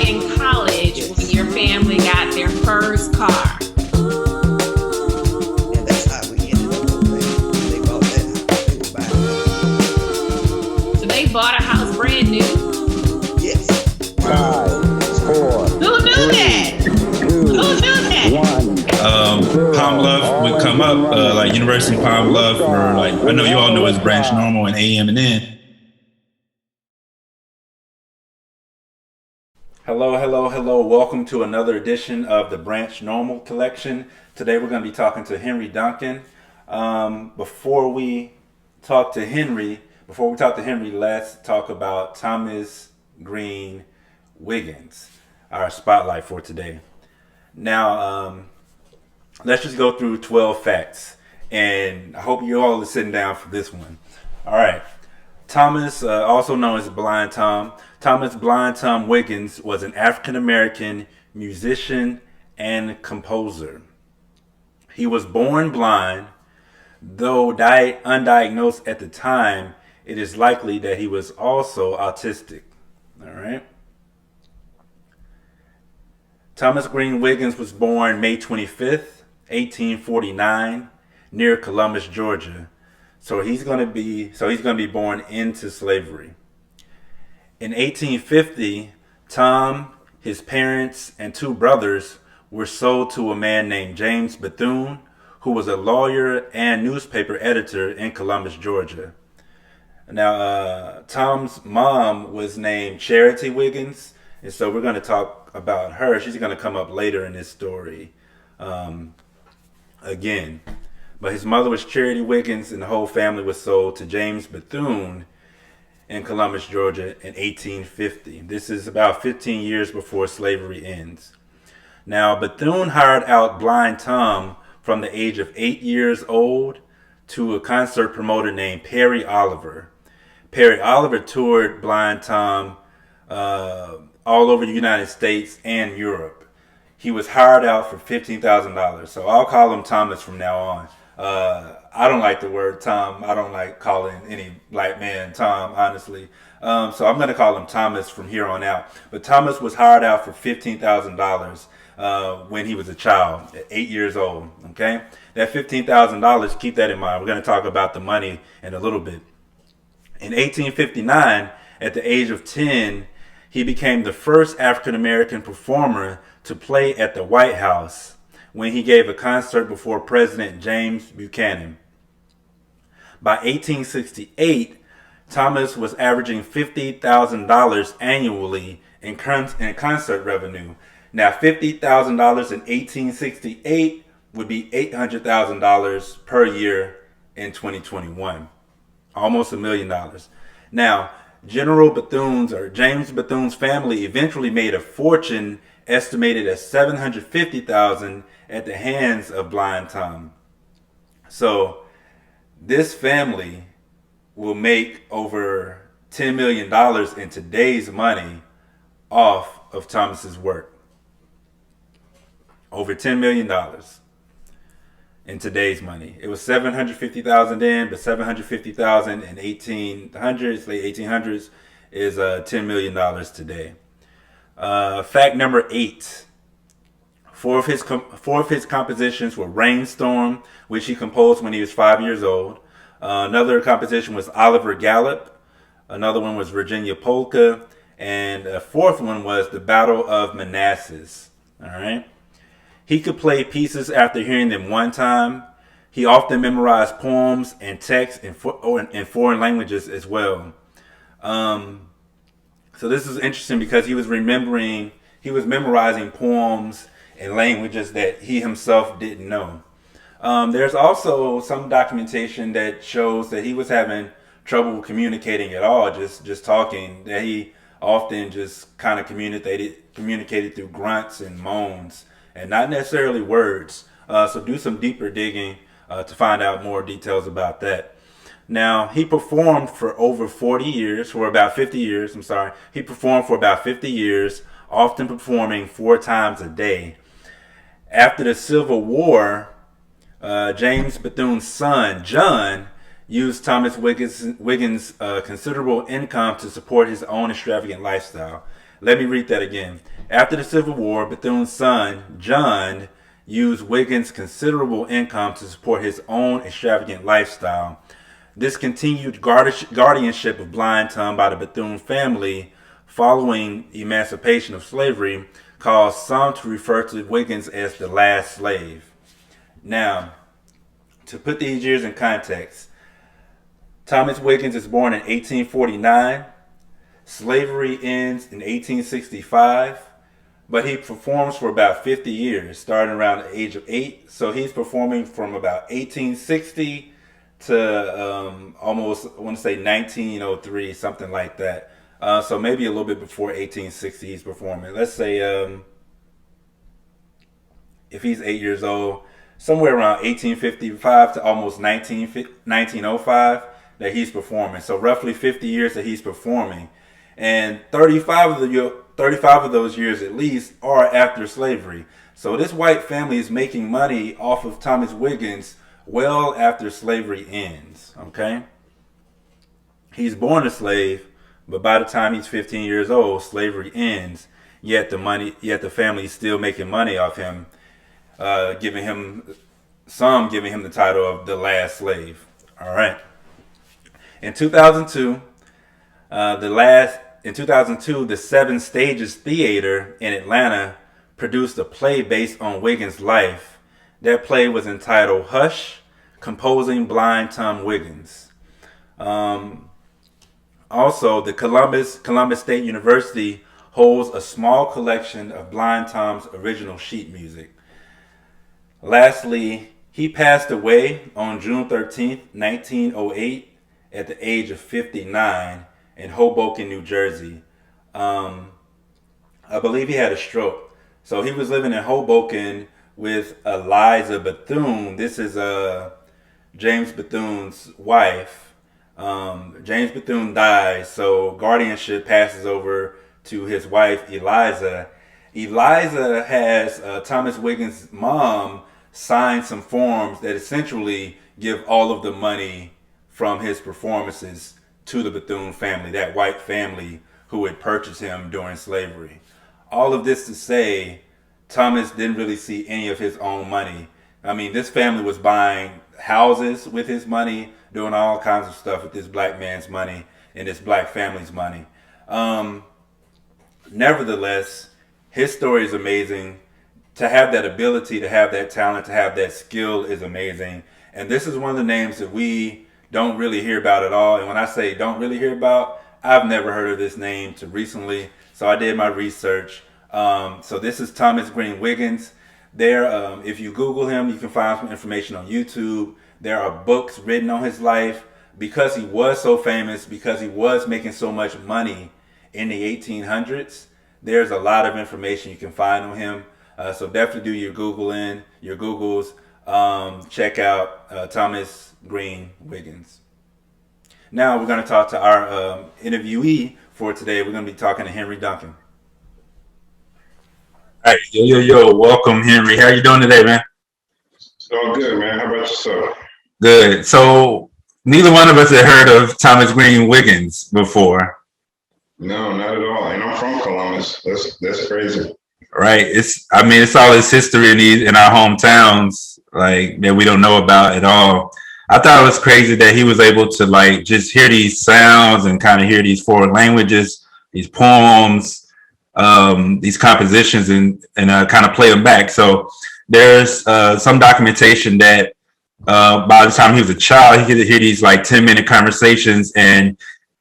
in college when your family got their first car. And that's how we ended up over there. They bought that house. They were buying So they bought a house brand new? it. Yes. 5, 4, Who knew that? 2, Who knew that? 1. Palm Love would come up, like University of Palm Love, or like I know you all know it's Branch Normal and AM and N. Hello. Welcome to another edition of the Branch Normal Collection. Today we're going to be talking to Henry Duncan. Before we talk to Henry, let's talk about Thomas Green Wiggins, our spotlight for today. Now, let's just go through 12 facts, and I hope you all are sitting down for this one. All right. Thomas, also known as Blind Tom, Thomas Blind Tom Wiggins was an African-American musician and composer. He was born blind, though undiagnosed at the time. It is likely that he was also autistic. All right. Thomas Green Wiggins was born May 25th, 1849, near Columbus, Georgia. So he's going to be born into slavery. In 1850, Tom, his parents, and 2 brothers were sold to a man named James Bethune, who was a lawyer and newspaper editor in Columbus, Georgia. Now, Tom's mom was named Charity Wiggins, and so we're going to talk about her. She's going to come up later in this story again. But his mother was Charity Wiggins, and the whole family was sold to James Bethune in Columbus, Georgia in 1850. This is about 15 years before slavery ends. Now, Bethune hired out Blind Tom from the age of 8 years old to a concert promoter named Perry Oliver. Perry Oliver toured Blind Tom all over the United States and Europe. He was hired out for $15,000. So I'll call him Thomas from now on. I don't like the word Tom. I don't like calling any black man Tom, honestly. So I'm going to call him Thomas from here on out. But Thomas was hired out for $15,000 when he was a child, at 8 years old. Okay, that $15,000, keep that in mind. We're going to talk about the money in a little bit. In 1859, at the age of 10, he became the first African-American performer to play at the White House when he gave a concert before President James Buchanan. By 1868, Thomas was averaging $50,000 annually in concert revenue. Now, $50,000 in 1868 would be $800,000 per year in 2021. Almost $1 million. Now, James Bethune's family eventually made a fortune estimated at $750,000 at the hands of Blind Tom. So this family will make over $10 million in today's money off of Thomas's work. Over $10 million in today's money. It was $750,000 then, but $750,000 in late 1800s, is $10 million today. Fact number 8. Four of his compositions were Rainstorm, which he composed when he was 5 years old. Another composition was Oliver Gallup. Another one was Virginia Polka. And a fourth one was The Battle of Manassas. All right. He could play pieces after hearing them one time. He often memorized poems and texts in foreign languages as well. So this is interesting because he was memorizing poems and languages that he himself didn't know. There's also some documentation that shows that he was having trouble communicating at all, just talking, that he often just kind of communicated through grunts and moans and not necessarily words. So do some deeper digging to find out more details about that. Now, he performed for about 50 years. He performed for about 50 years, often performing 4 times a day. After the Civil War, James Bethune's son, John, used Thomas Wiggins' considerable income to support his own extravagant lifestyle. Let me read that again. After the Civil War, Bethune's son, John, used Wiggins' considerable income to support his own extravagant lifestyle. This continued guardianship of Blind Tom by the Bethune family following emancipation of slavery caused some to refer to Wiggins as the last slave. Now, to put these years in context, Thomas Wiggins is born in 1849. Slavery ends in 1865, but he performs for about 50 years, starting around the age of 8. So he's performing from about 1860 to almost, I want to say 1903, something like that. So maybe a little bit before 1860 he's performing. Let's say if he's 8 years old, somewhere around 1855 to almost 1905 that he's performing. So roughly 50 years that he's performing. And 35 of those years at least are after slavery. So this white family is making money off of Thomas Wiggins well after slavery ends. Okay? He's born a slave, but by the time he's 15 years old, slavery ends. Yet the family is still making money off him, giving him the title of the last slave. All right. In 2002, the Seven Stages Theater in Atlanta produced a play based on Wiggins' life. That play was entitled Hush, Composing Blind Tom Wiggins. Also, the Columbus State University holds a small collection of Blind Tom's original sheet music. Lastly, he passed away on June 13th, 1908 at the age of 59 in Hoboken, New Jersey. I believe he had a stroke. So he was living in Hoboken with Eliza Bethune. This is James Bethune's wife. James Bethune dies, so guardianship passes over to his wife, Eliza. Eliza has Thomas Wiggins' mom sign some forms that essentially give all of the money from his performances to the Bethune family, that white family who had purchased him during slavery. All of this to say, Thomas didn't really see any of his own money. I mean, this family was buying houses with his money, doing all kinds of stuff with this black man's money and this black family's money. Nevertheless, his story is amazing. To have that ability, to have that talent, to have that skill is amazing. And this is one of the names that we don't really hear about at all. And when I say don't really hear about, I've never heard of this name till recently. So I did my research. So this is Thomas Green Wiggins. If you Google him, you can find some information on YouTube. There are books written on his life because he was so famous, because he was making so much money in the 1800s. There's a lot of information you can find on him. So definitely do your Googles. Check out Thomas Green Wiggins. Now we're going to talk to our interviewee for today. We're going to be talking to Henry Duncan. All right, yo, welcome, Henry. How you doing today, man? It's all good, man. How about yourself? Good. So neither one of us had heard of Thomas Green Wiggins before. No, not at all. And I'm from Columbus. That's crazy. Right. It's all this history in our hometowns, like, that we don't know about at all. I thought it was crazy that he was able to like just hear these sounds and kind of hear these foreign languages, these poems, these compositions, and kind of play them back. So there's some documentation that by the time he was a child, he could hear these like 10-minute conversations and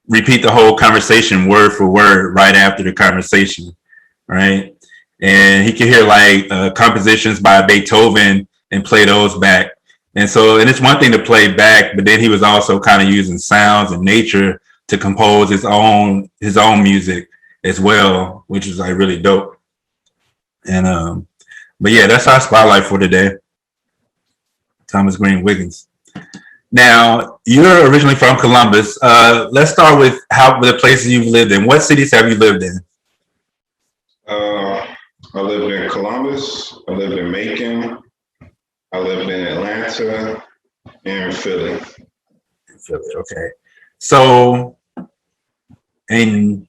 repeat the whole conversation word for word right after the conversation, right? And he could hear like compositions by Beethoven and play those back. And it's one thing to play back, but then he was also kind of using sounds and nature to compose his own music as well, which is like really dope. And but yeah, that's our spotlight for today. Thomas Green Wiggins. Now, you're originally from Columbus. Let's start with the places you've lived in. What cities have you lived in? I lived in Columbus. I lived in Macon. I lived in Atlanta and Philly. Okay. So, and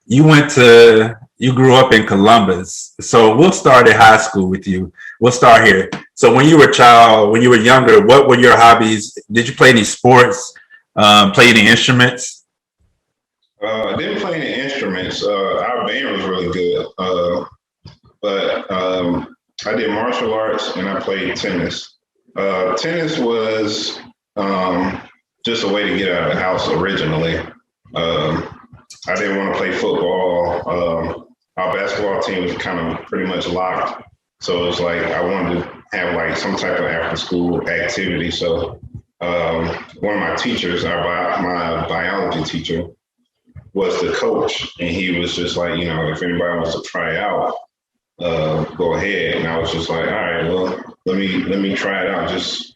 you grew up in Columbus. So we'll start at high school with you. We'll start here. So when you were a child, when you were younger, what were your hobbies? Did you play any sports? Play any instruments? I didn't play any instruments. Our band was really good. But I did martial arts and I played tennis. Tennis was just a way to get out of the house originally. I didn't want to play football. Our basketball team was kind of pretty much locked. So it was like I wanted to have like some type of after school activity. So one of my teachers, my biology teacher, was the coach. And he was just like, if anybody wants to try out, go ahead. And I was just like, all right, well, let me try it out just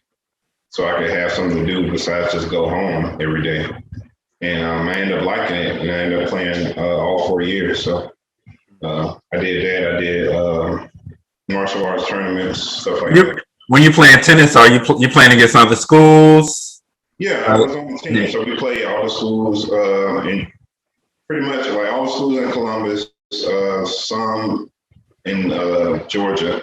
so I could have something to do besides just go home every day. And I ended up liking it, and I ended up playing all 4 years. So I did that. I did martial arts tournaments, stuff like that. When you playing tennis, are you playing against other schools? Yeah, I was on the team. So we played all the schools, and pretty much like all the schools in Columbus, some in Georgia.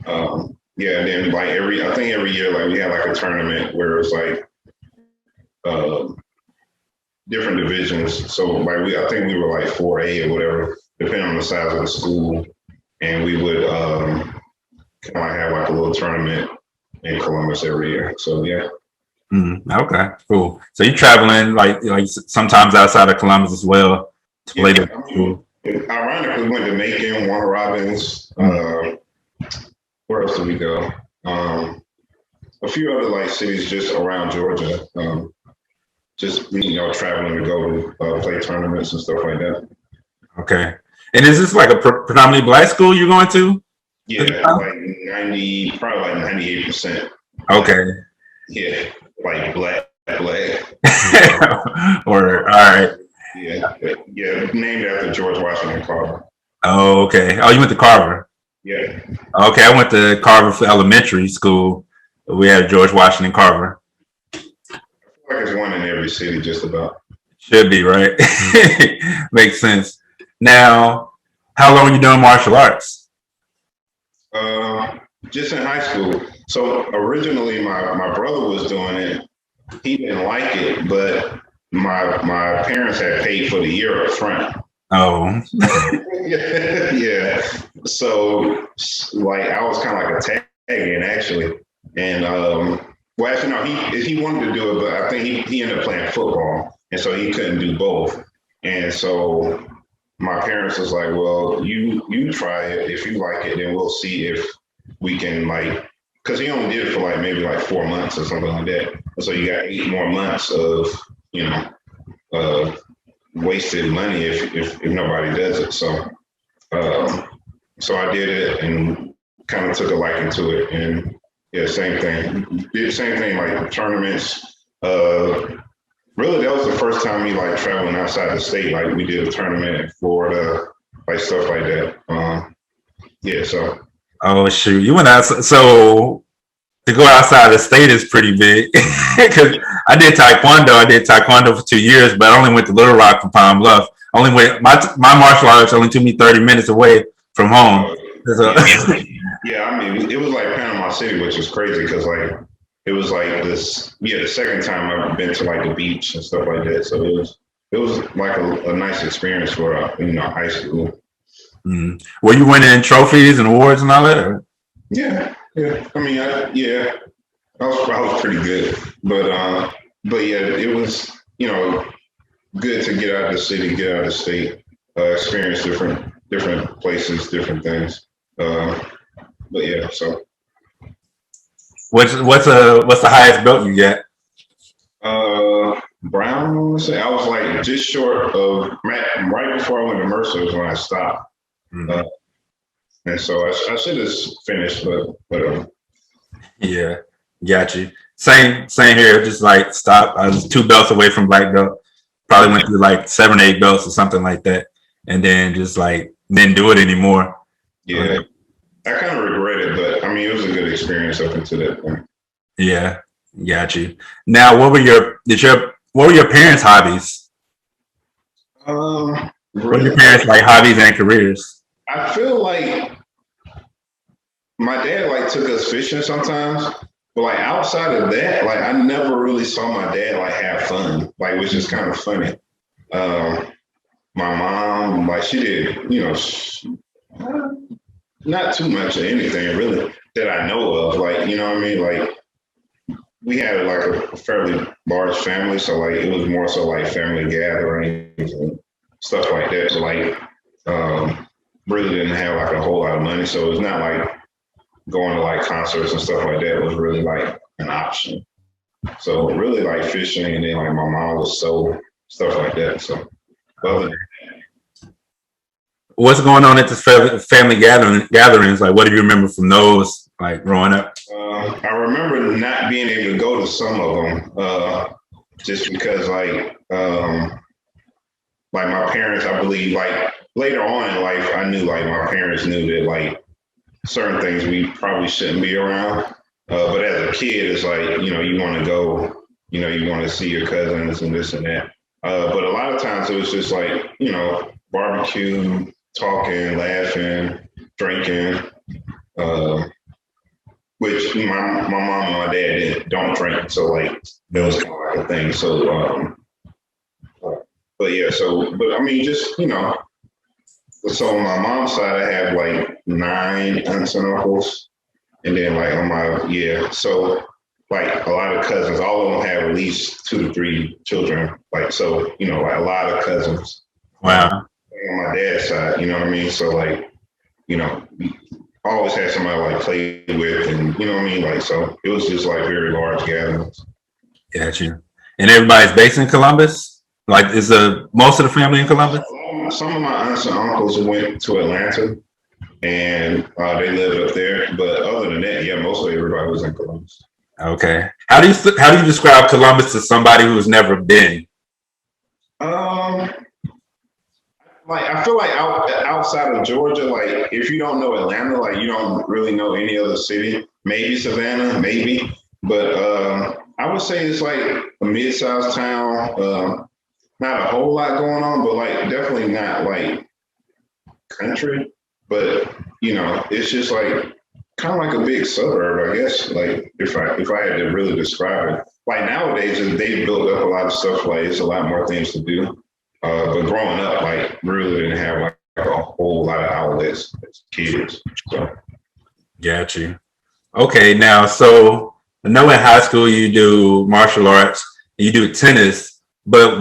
Yeah, and then like I think every year like we had like a tournament where it was like different divisions. So like I think we were like 4A or whatever, depending on the size of the school. And we would kind of have like a little tournament in Columbus every year. So yeah. Okay, cool. So you're traveling like sometimes outside of Columbus as well to play the school. Ironically, we went to Macon, Warner Robins. Where else did we go? A few other like cities just around Georgia. Just traveling to go play tournaments and stuff like that. Okay. And is this like a predominantly Black school you're going to? Yeah, like probably like 98%. Okay. Yeah, like black. Or all right. Yeah, named after George Washington Carver. Oh, okay. Oh, you went to Carver. Yeah. Okay, I went to Carver for elementary school. We had George Washington Carver. I feel like there's one in every city, just about. Should be, right? Makes sense. Now, how long you doing martial arts? Just in high school. So originally, my brother was doing it. He didn't like it, but my parents had paid for the year up front. Oh. Yeah. So like I was kind of like a tag in actually. And well, actually, no, he wanted to do it, but I think he ended up playing football, and so he couldn't do both. And so my parents was like, well, you try it. If you like it, then we'll see if we can like, because he only did it for like maybe like 4 months or something like that. And so you got 8 more months of, wasted money if nobody does it. So I did it and kind of took a liking to it. And yeah, same thing. Did the same thing like tournaments. Really, that was the first time me like traveling outside the state. Like we did a tournament in Florida, like stuff like that. Yeah, so. Oh shoot, you went out. So to go outside the state is pretty big. Because I did taekwondo for 2 years, but I only went to Little Rock from Pine Bluff. Only went my martial arts only took me 30 minutes away from home. So. Yeah, I mean, it was like Panama City, which is crazy because like it was like this. Yeah, the second time I've been to like the beach and stuff like that. So it was like a nice experience for high school. Mm. Were you winning trophies and awards and all that? Or? Yeah. I mean, I was pretty good, but yeah, it was good to get out of the city, get out of the state, experience different places, different things. But yeah, so. What's the highest belt you get? Brown, I want to say. I was like just short of right before I went to Mercer is when I stopped. Mm-hmm. And so I should have finished, but yeah, got you. Same here. Just like stopped. I was 2 belts away from black belt. Probably went through like 7 or 8 belts or something like that, and then just like didn't do it anymore. Yeah, I kind of regret it, but I mean it was a good experience up until that point. Yeah, got you. Now, what were your parents' hobbies? What are your parents like? Hobbies and careers. I feel like my dad like took us fishing sometimes, but like outside of that, like I never really saw my dad like have fun, like which is kind of funny. My mom, like she did, not too much of anything really that I know of. Like, you know what I mean? Like we had like a fairly large family, so like it was more so like family gatherings and stuff like that. So like really didn't have like a whole lot of money, so it's not like going to like concerts and stuff like that was really like an option. So really like fishing, and then like my mom was so stuff like that. So other than What's going on at the family gatherings? Like, what do you remember from those, like growing up? I remember not being able to go to some of them just because like my parents, I believe like later on in life, I knew like my parents knew that like certain things we probably shouldn't be around. But as a kid, it's like, you want to go, you want to see your cousins and this and that. But a lot of times it was just like, barbecue, talking, laughing, drinking, which my mom and my dad don't drink. So like that was kind of like a thing. So, but yeah, but I mean, just, so on my mom's side, I have like 9 aunts and uncles. And then like on so like a lot of cousins, all of them have at least 2 to 3 children. Like, so, like a lot of cousins. Wow. On my dad's side, you know what I mean? So like, I always had somebody like play with, and you know what I mean? Like, so it was just like very large gatherings. Gotcha. And everybody's based in Columbus? Like, is most of the family in Columbus? Some of my aunts and uncles went to Atlanta, and they lived up there. But other than that, yeah, mostly everybody was in Columbus. Okay. How do you describe Columbus to somebody who's never been? Like I feel like outside of Georgia, like if you don't know Atlanta, like you don't really know any other city. Maybe Savannah, maybe, but I would say it's like a mid-sized town. Not a whole lot going on, but like definitely not like country. But it's just like kind of like a big suburb, I guess. Like if I had to really describe it, like nowadays they built up a lot of stuff. Like it's a lot more things to do. But growing up, like really didn't have like a whole lot of outlets as kids. So. Got you. Okay, now so I know in high school you do martial arts, you do tennis, but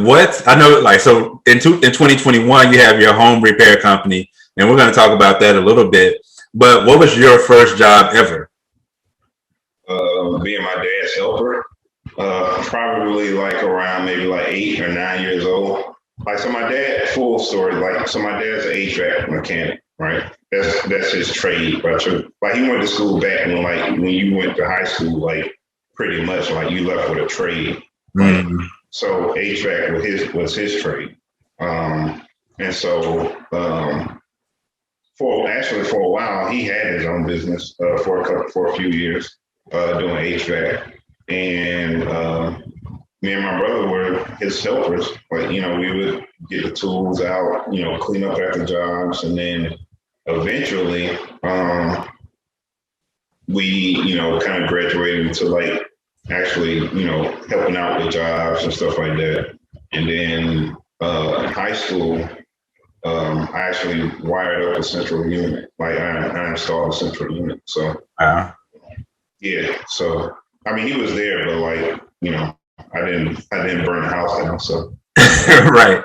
I know like so in 2021 you have your home repair company, and we're going to talk about that a little bit. But what was your first job ever? Being my dad's helper, probably like around maybe like 8 or 9 years old. Like, so my dad, full story, like, so my dad's an HVAC mechanic, right? That's his trade, right? So, like, he went to school back when you went to high school, like, pretty much, like, you left with a trade. Mm-hmm. So HVAC was his trade. And so, for a while, he had his own business for a few years doing HVAC. And me and my brother were his helpers. Like, we would get the tools out, clean up after jobs. And then eventually we, kind of graduated into like actually, helping out with jobs and stuff like that. And then in high school, I actually wired up a central unit. Like I installed a central unit. So, yeah. So, I mean, he was there, but like, I didn't burn the house down. So, right.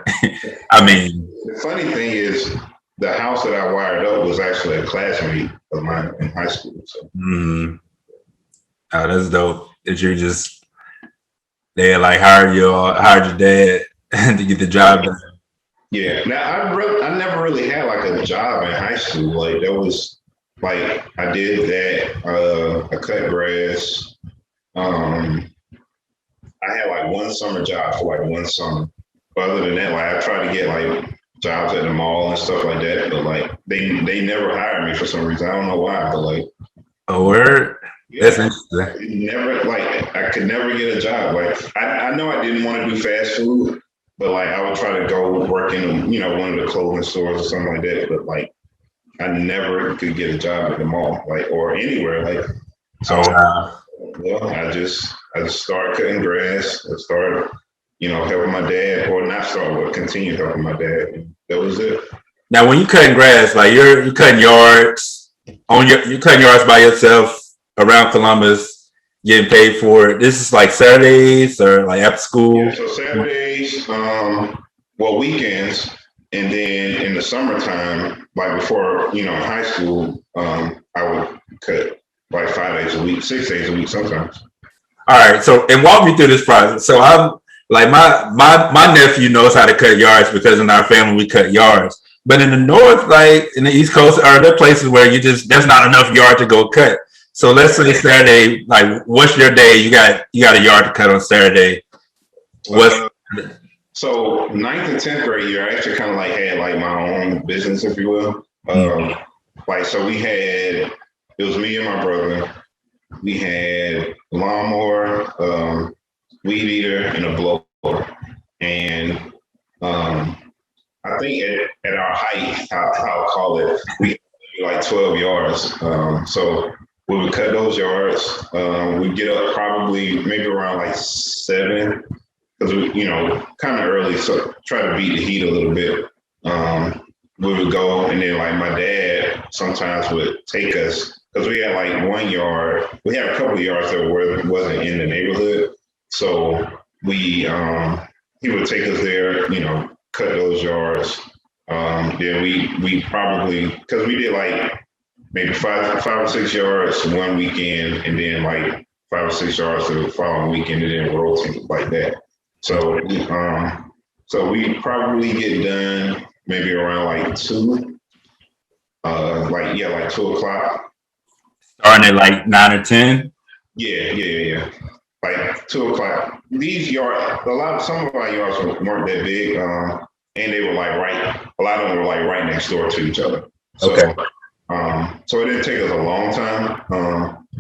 I mean, the funny thing is, the house that I wired up was actually a classmate of mine in high school. So, oh, that's dope. That they like hired your dad to get the job done. Yeah. Now I never really had like a job in high school. Like that was like I did that. I cut grass. I had like one summer job for like one summer. But other than that, like I tried to get like jobs at the mall and stuff like that, but like they never hired me for some reason. I don't know why, but like a word. Yeah, that's interesting. Never, like I could never get a job. Like I know I didn't want to do fast food, but like I would try to go work in, one of the clothing stores or something like that. But like I never could get a job at the mall, like, or anywhere. Like, so, well, I just started cutting grass. I started, helping my dad, or not started, but continued helping my dad. And that was it. Now, when you cutting grass, like you're cutting yards you're cutting yards by yourself around Columbus, getting paid for it. This is like Saturdays or like after school. Yeah, so Saturdays, weekends, and then in the summertime, like before, in high school, I would cut like 5 days a week, 6 days a week sometimes. All right, so and walk me through this process. So I'm like my nephew knows how to cut yards because in our family we cut yards. But in the north, like in the East Coast, are there places where there's not enough yard to go cut? So let's say Saturday, like what's your day? You got a yard to cut on Saturday. So 9th and 10th grade year, I actually kind of like had like my own business, if you will. Like, so it was me and my brother. We had a lawnmower, weed eater, and a blower. And I think at our height, I'll call it, we had like 12 yards. So we would cut those yards. We'd get up probably maybe around like 7, because we, kind of early, so try to beat the heat a little bit. We would go, and then like my dad sometimes would take us, because we had like 1 yard. We had a couple of yards that wasn't in the neighborhood, so he would take us there, cut those yards. Then we probably, because we did like maybe 5 or 6 yards one weekend, and then like 5 or 6 yards the following weekend, and then rotate like that. So we probably get done maybe around like 2, like 2 o'clock. Starting at like 9 or 10. Yeah. Like 2 o'clock. These yards, some of our yards weren't that big, and they were like a lot of them were like right next door to each other. So, okay. So it didn't take us a long time.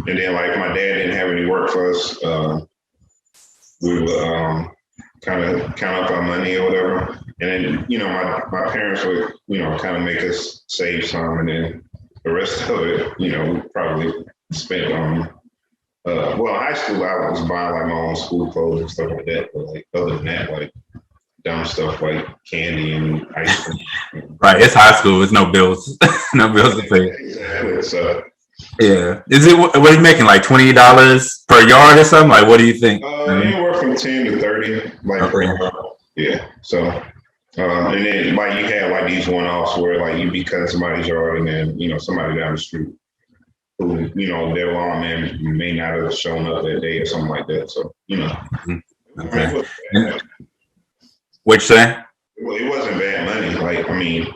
And then like my dad didn't have any work for us. We would kind of count up our money or whatever. And then, my parents would, kind of make us save some, and then the rest of it, we probably spent on, high school, I was buying like my own school clothes and stuff like that. But like other than that, like dumb stuff like candy and ice cream. Right, it's high school. It's no bills, no bills to pay. Exactly. So, yeah. Is it what are you making, like $20 per yard or something? Like, what do you think? Anywhere from 10 to 30, like per yard. Yeah. So, and then like you had like these one-offs where like you'd be cutting somebody's yard, and then somebody down the street who their lawn man may not have shown up that day or something like that. So Okay. What you say? Well, it wasn't bad money. Like, I mean,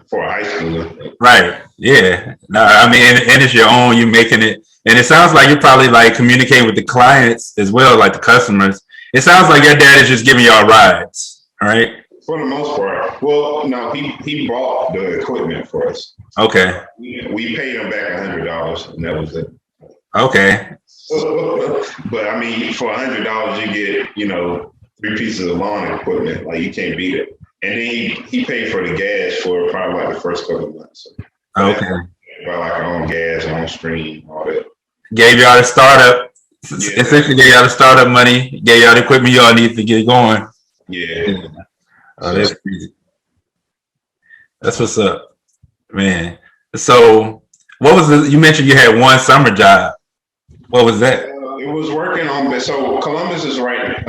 for a high schooler. Right. Yeah. No, I mean, and it's your own, you're making it. And it sounds like you're probably like communicating with the clients as well, like the customers. It sounds like your dad is just giving y'all rides, right? For the most part. Well, no, he bought the equipment for us. Okay. We paid him back $100, and that was it. Okay. But I mean, for $100, you get, 3 pieces of lawn equipment. Like, you can't beat it. And then he paid for the gas for probably like the first couple of months. So okay. By like our own gas, our own stream, all that. Gave y'all the startup. Yeah. Essentially gave y'all the startup money. Gave y'all the equipment y'all need to get going. Yeah. Oh, that's crazy. That's what's up, man. So, what was you mentioned you had one summer job. What was that? It was working on. So Columbus is right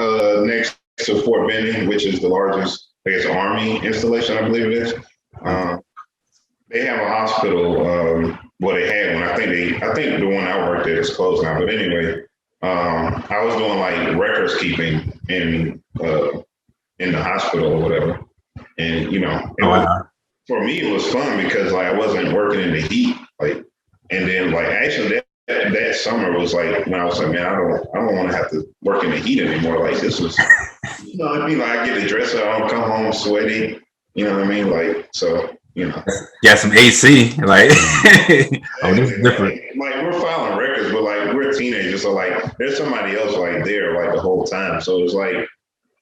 next to Fort Benning, which is the largest, I guess, Army installation, I believe it is. They have a hospital. They had one. I think the one I worked at is closed now. But anyway, I was doing like records keeping in the hospital or whatever, and for me it was fun because like I wasn't working in the heat, like, and then like actually that summer was like when I was like, man, I don't want to have to work in the heat anymore. Like, this was, I mean, like I get to dress up, I don't come home sweaty, you know what I mean? Like, so, Got some AC, like, oh, this is different. Like we're filing records, but like we're teenagers, so like there's somebody else like there like the whole time. So it's like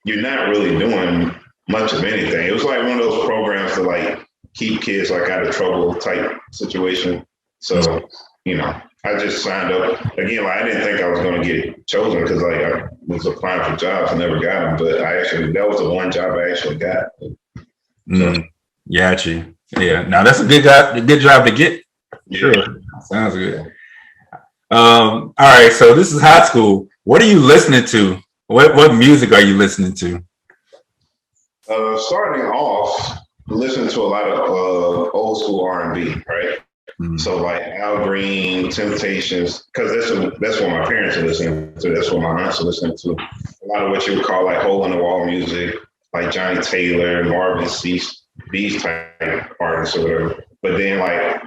you're not really doing much of anything. It was like one of those programs to like keep kids like out of trouble type situation. So, you know, I just signed up. Again, like I didn't think I was going to get chosen because like I was applying for jobs and never got them. But that was the one job I actually got. So, got you. Yeah. Now that's a good job to get. Sure. Sounds good. All right. So this is high school. What are you listening to? What music are you listening to? Starting off, listening to a lot of old school R&B, right? So like Al Green, Temptations, because that's what my parents are listening to. That's what my aunts are listening to. A lot of what you would call like hole in the wall music, like Johnny Taylor, Marvin Cease, these type artists or whatever. But then like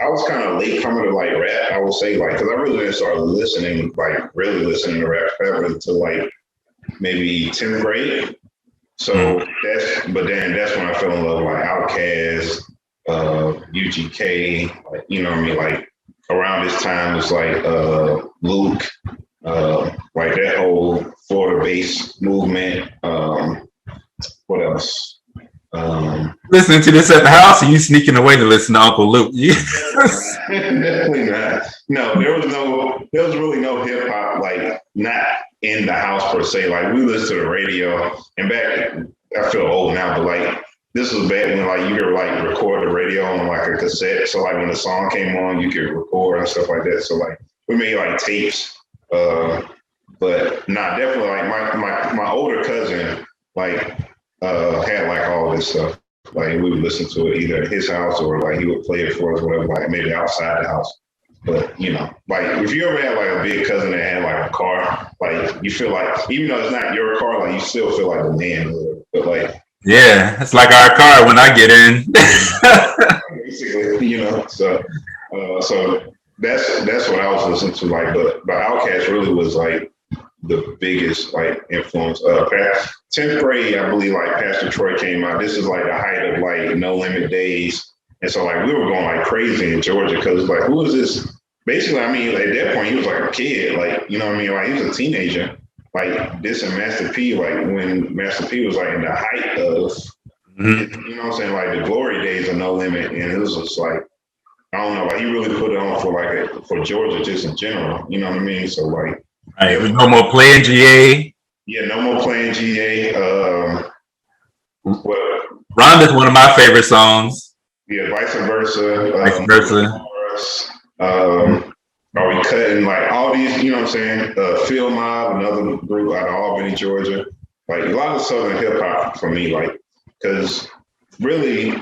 I was kind of late coming to like rap. I would say like because I really didn't start listening really listening to rap ever until like maybe 10th grade. So that's when I fell in love with like Outkast, UGK, like, you know what I mean? Like around this time it's like Luke, like that whole Florida bass movement. What else? Listening to this at the house, or you sneaking away to listen to Uncle Luke? Definitely not. No, there was really no hip hop like not in the house per se. Like we listened to the radio, and back I feel old now, but like this was back when like you could like record the radio on like a cassette. So like when the song came on, you could record and stuff like that. So like we made like tapes. But nah, definitely like my older cousin like had like all this stuff. Like we would listen to it either at his house or like he would play it for us, whatever, like maybe outside the house. But you know, like if you ever had like a big cousin that had like a car, like you feel like even though it's not your car, like you still feel like the man. But like yeah, it's like our car when I get in. Basically, you know. So that's what I was listening to. Like, but Outkast really was like the biggest like influence. 10th grade, I believe, like Pastor Troy came out. This is like the height of like No Limit Days, and so like we were going like crazy in Georgia because like who is this? Basically, I mean, at that point he was like a kid, like you know what I mean, like he was a teenager. Like this and Master P, like when Master P was like in the height of, you know what I'm saying, like the glory days of No Limit, and it was just like I don't know, like he really put it on for Georgia just in general, you know what I mean? So like, right, no more playing GA. Yeah, no more playing GA. Rhonda's one of my favorite songs. Yeah, vice versa. Vice versa. Are we cutting like all these? You know what I'm saying? Phil Mob, another group out of Albany, Georgia. Like a lot of Southern hip hop for me, like because really,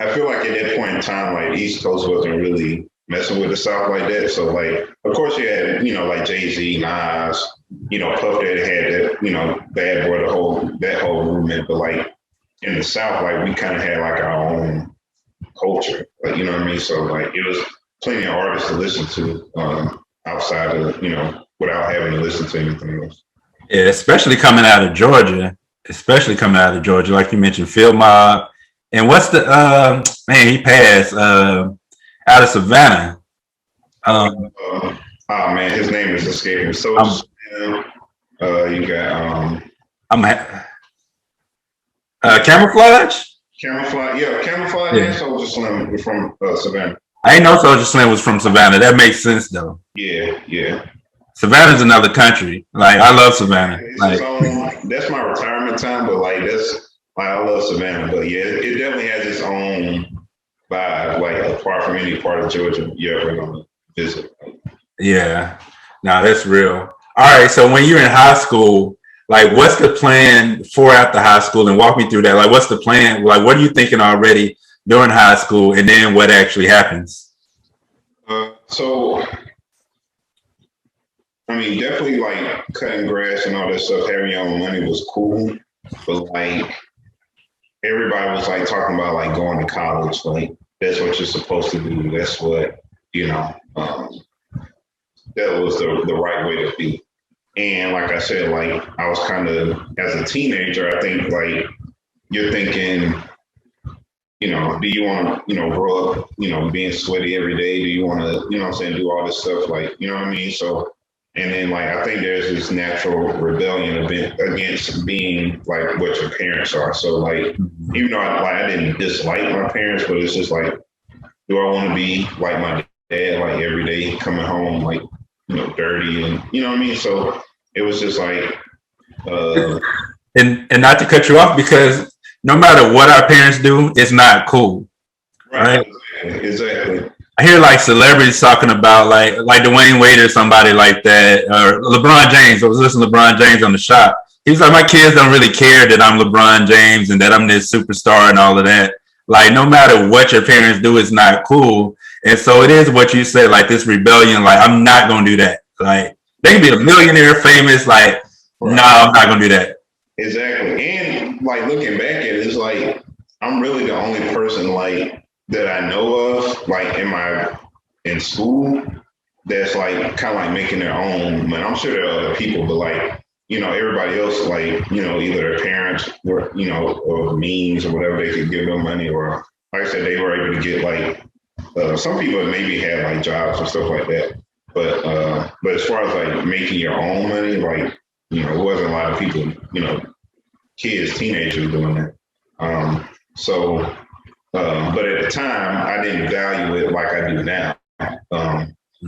I feel like at that point in time, like East Coast wasn't really messing with the South like that. So like, of course, you had like Jay-Z, Nas. Puff Daddy had that, Bad Boy, that whole movement. But like in the South, like we kind of had like our own culture, like you know what I mean. So like it was plenty of artists to listen to outside of without having to listen to anything else. Yeah, especially coming out of Georgia. Like you mentioned, Phil Mob, and what's the man? He passed out of Savannah. Oh man, his name is escaping me. So you got Camouflage. Camouflage, and Soulja Slim from Savannah. I ain't know Soulja Slim was from Savannah. That makes sense though. Yeah. Savannah's another country. Like I love Savannah. Like that's my retirement time, but like I love Savannah. But yeah, it definitely has its own vibe. Like apart from any part of Georgia you're ever gonna visit. Yeah, no, that's real. All right, so when you're in high school, like what's the plan for after high school? And walk me through that. Like what's the plan? Like what are you thinking already during high school, and then what actually happens? So, I mean, definitely like cutting grass and all that stuff, having your own money was cool. But like everybody was like talking about like going to college. Like that's what you're supposed to do. That's what, that was the right way to be. And like I said, like I was kind of, as a teenager, I think like you're thinking, do you want to, grow up, being sweaty every day? Do you want to, do all this stuff? Like, you know what I mean? So And then like I think there's this natural rebellion against being like what your parents are. So like even though I didn't dislike my parents, but it's just like, do I want to be like my dad, like every day coming home like, you know, dirty and you know what I mean? So it was just like and not to cut you off, because no matter what our parents do, it's not cool. Right? Exactly. I hear like celebrities talking about like Dwayne Wade or somebody like that, or LeBron James. I was listening to LeBron James on The Shop. He's like, my kids don't really care that I'm LeBron James and that I'm this superstar and all of that. Like, no matter what your parents do, it's not cool. And so it is what you said, like this rebellion. Like, I'm not gonna do that. Like, they can be a millionaire, famous. Like, no, I'm not gonna do that. Exactly. And like looking back at it, it's like I'm really the only person like that I know of, like in school, that's like kind of like making their own money. I'm sure there are other people, but like, you know, everybody else, like, you know, either their parents or, you know, or means or whatever, they could give them money, or like I said, they were able to get like some people maybe had like jobs and stuff like that. But as far as like making your own money, like, you know, it wasn't a lot of people, you know, kids, teenagers doing that. But at the time, I didn't value it like I do now.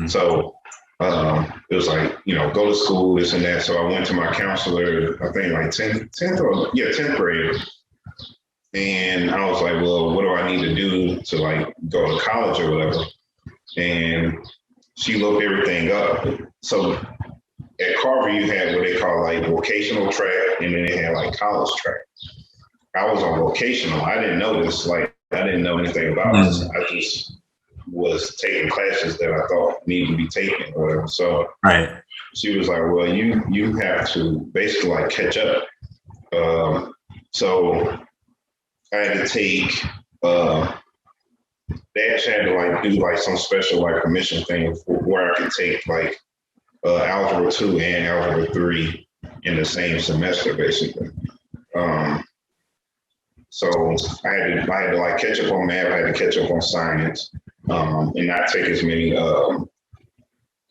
So it was like, you know, go to school, this and that. So I went to my counselor, I think like 10th grade. And I was like, well, what do I need to do to like go to college or whatever? And she looked everything up. So at Carver, you had what they call like vocational track, and then they had like college track. I was on vocational. I didn't know this, like, I didn't know anything about this. I just was taking classes that I thought needed to be taken or whatever. So she was like, well, you have to basically like catch up. So I had to take, they actually had to like do like some special like permission thing where I could take like Algebra 2 and Algebra 3 in the same semester, basically. So I had to like catch up on math, I had to catch up on science, and not take as many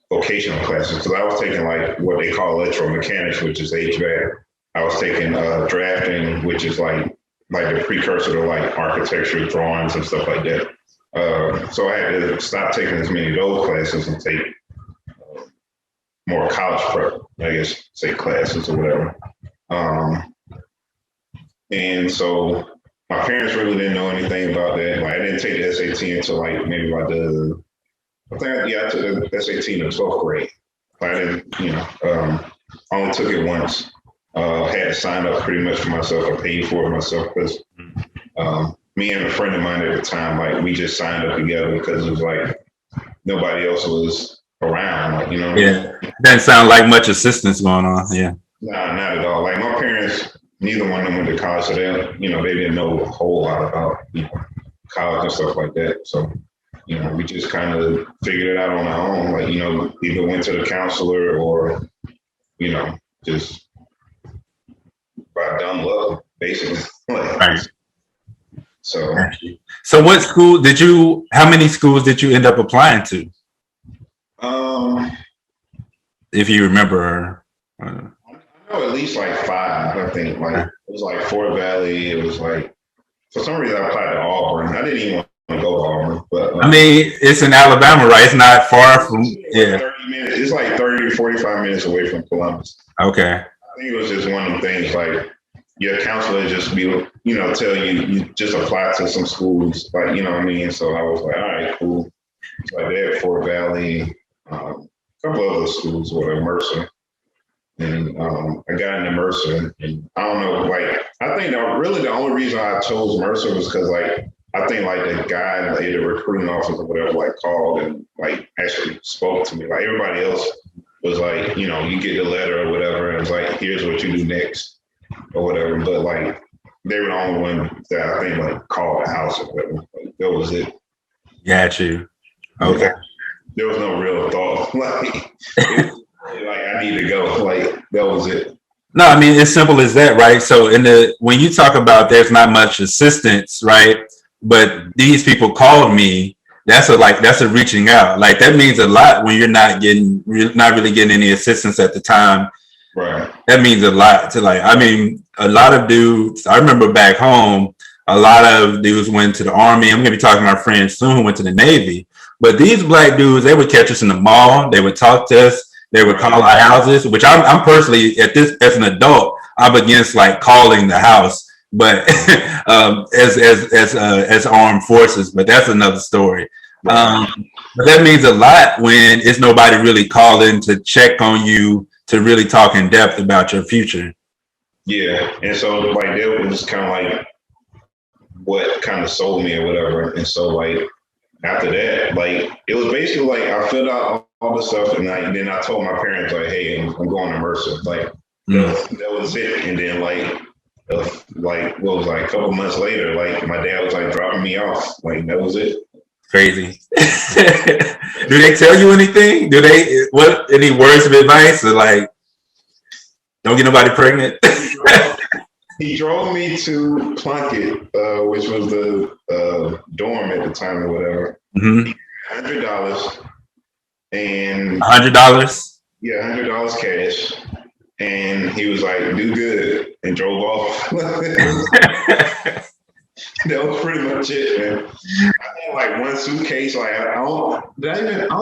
vocational classes, because I was taking like what they call electromechanics, which is HVAC. I was taking drafting, which is like the precursor to like architecture drawings and stuff like that. So I had to stop taking as many of those classes and take more college prep, I guess, say classes or whatever. And so my parents really didn't know anything about that. Like I didn't take the SAT until like maybe like I took the SAT in the 12th grade. I didn't, you know, I only took it once. Had to sign up pretty much for myself. I paid for it myself because me and a friend of mine at the time, like we just signed up together because it was like nobody else was around, like, you know. Yeah, doesn't sound like much assistance going on. Yeah. Nah, not at all. Like my parents, neither one of them went to college, so they, you know, they didn't know a whole lot about, you know, college and stuff like that. So, you know, we just kind of figured it out on our own. Like, you know, either went to the counselor or, you know, just by dumb luck, basically. Right. So what school did you? How many schools did you end up applying to? If you remember. I know at least like 5, I think. Like it was like Fort Valley. It was like, for some reason I applied to Auburn. I didn't even want to go to Auburn, but I mean, it's in Alabama, right? It's not far from. Yeah. 30 minutes. It's like 30 to 45 minutes away from Columbus. Okay. I think it was just one of the things like your counselor just be, you know, tell you just apply to some schools, like, you know what I mean? So I was like, all right, cool. So I did Fort Valley, a couple other schools, whatever, Mercer. And I got into Mercer, and I don't know, like, I think really the only reason I chose Mercer was because, like, I think, like, the guy, like, the recruiting officer or whatever, like, called and, like, actually spoke to me. Like, everybody else was like, you know, you get the letter or whatever, and it's like, here's what you do next or whatever. But, like, they were the only one that I think, like, called the house or whatever. Like, that was it. Got you. Okay. There was no real thought. Like I need to go. Like that was it. No, I mean, it's simple as that, right? So when you talk about there's not much assistance, right? But these people called me, that's a reaching out. Like that means a lot when you're not really getting any assistance at the time. Right. That means a lot to a lot of dudes. I remember back home, a lot of dudes went to the Army. I'm gonna be talking to my friends soon who went to the Navy. But these black dudes, they would catch us in the mall. They would talk to us. They would call our houses, which I'm personally as an adult, I'm against like calling the house. But as armed forces, but that's another story. But that means a lot when it's nobody really calling to check on you to really talk in depth about your future. Yeah, and so like that was kind of like what kind of sold me or whatever. And so like after that, like it was basically like I filled out all the stuff, and then I told my parents like, "Hey, I'm going to Mercer." Like that was it. And then like what was like a couple months later, like my dad was like dropping me off. Like that was it. Crazy. Do they tell you anything? Any words of advice or like, don't get nobody pregnant? He drove me to Plunkett, which was the dorm at the time or whatever. Mm-hmm. $100 and $100. Yeah, $100 cash. And he was like, "Do good," and drove off. That was pretty much it, man. I had like one suitcase. Like I don't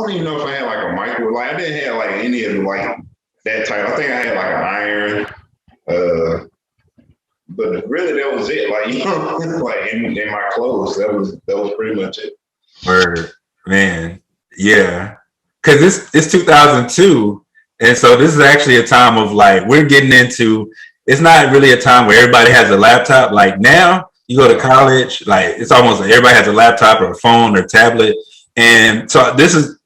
even know if I had like a microwave. Like I didn't have like any of like that type. I think I had like an iron. But really, that was it. Like like in my clothes, that was pretty much it. Word, man, yeah. Because it's 2002, and so this is actually a time of like we're getting into. It's not really a time where everybody has a laptop. Like now, you go to college, like it's almost like everybody has a laptop or a phone or tablet. And so this is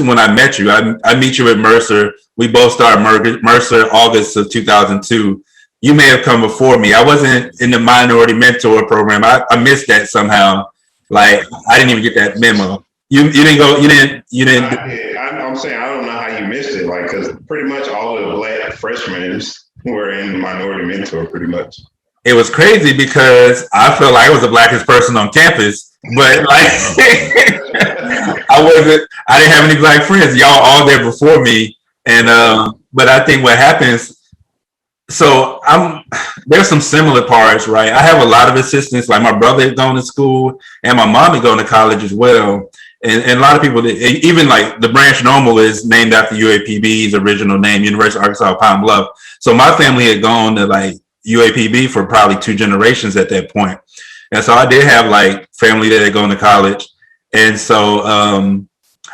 when I met you. I meet you at Mercer. We both started Mercer August of 2002. You may have come before me. I wasn't in the minority mentor program. I missed that somehow. Like I didn't even get that memo. You didn't go. You didn't. I did. I'm saying I don't know how you missed it. Like because pretty much all of the black freshmen were in minority mentor, pretty much. It was crazy because I felt like I was the blackest person on campus, but like I didn't have any black friends. Y'all all there before me. And but I think what happens, so there's some similar parts, right? I have a lot of assistants, like my brother is going to school and my mom is going to college as well. And a lot of people, even like the branch normal is named after UAPB's original name, University of Arkansas Pine Bluff. So my family had gone to like UAPB for probably 2 generations at that point. And so I did have like family that had gone to college. And so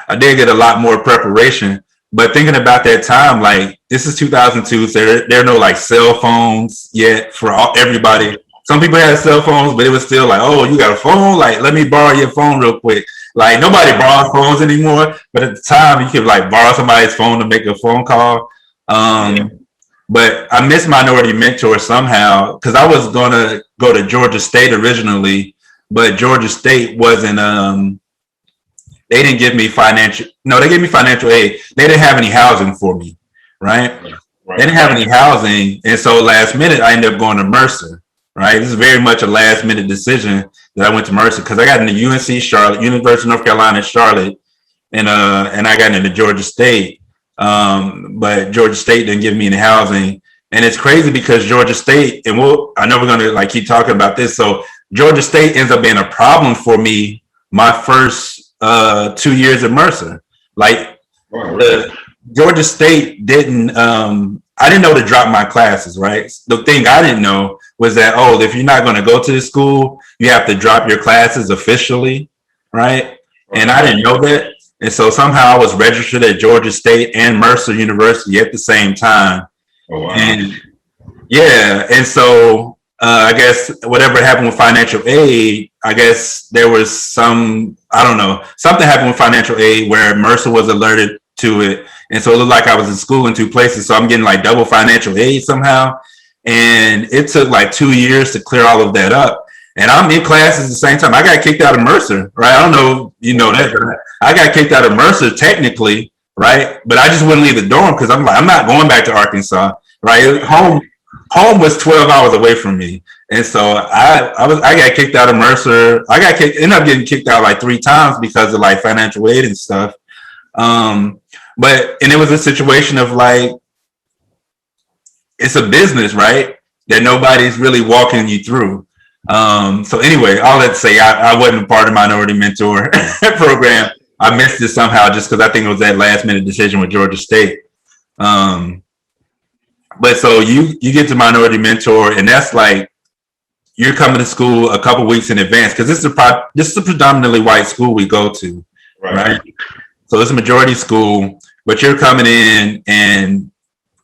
I did get a lot more preparation. But thinking about that time, like this is 2002, so there are no like cell phones yet for everybody. Some people had cell phones, but it was still like, oh, you got a phone? Like, let me borrow your phone real quick. Like nobody borrows phones anymore. But at the time, you could like borrow somebody's phone to make a phone call. But I missed Minority Mentor somehow because I was going to go to Georgia State originally, but Georgia State wasn't, they didn't give me they gave me financial aid. They didn't have any housing for me, right? They didn't have any housing. And so last minute, I ended up going to Mercer, right? This is very much a last minute decision that I went to Mercer because I got into UNC Charlotte, University of North Carolina, Charlotte, and I got into Georgia State. But Georgia State didn't give me any housing. And it's crazy because Georgia State, and I know we're going to like keep talking about this. So Georgia State ends up being a problem for me my first 2 years at Mercer. Like Georgia State I didn't know to drop my classes, right? The thing I didn't know was that, if you're not going to go to the school, you have to drop your classes officially, right? And I didn't know that. And so somehow I was registered at Georgia State and Mercer University at the same time. Oh, wow. And yeah, and so I guess whatever happened with financial aid, I guess there was something happened with financial aid where Mercer was alerted to it. And so it looked like I was in school in 2 places. So I'm getting like double financial aid somehow. And it took like 2 years to clear all of that up. And I'm in classes at the same time. I got kicked out of Mercer, right? I don't know, you know that. I got kicked out of Mercer technically, right? But I just wouldn't leave the dorm because I'm like, I'm not going back to Arkansas, right? home was 12 hours away from me. And so I got kicked out of Mercer. Ended up getting kicked out like 3 times because of like financial aid and stuff. And it was a situation of like, it's a business, right? That nobody's really walking you through. So anyway, all that to say, I wasn't a part of Minority Mentor program. I missed it somehow just because I think it was that last minute decision with Georgia State. But so you get to Minority Mentor, and that's like you're coming to school a couple weeks in advance because this is a predominantly white school we go to, right? So it's a majority school, but you're coming in, and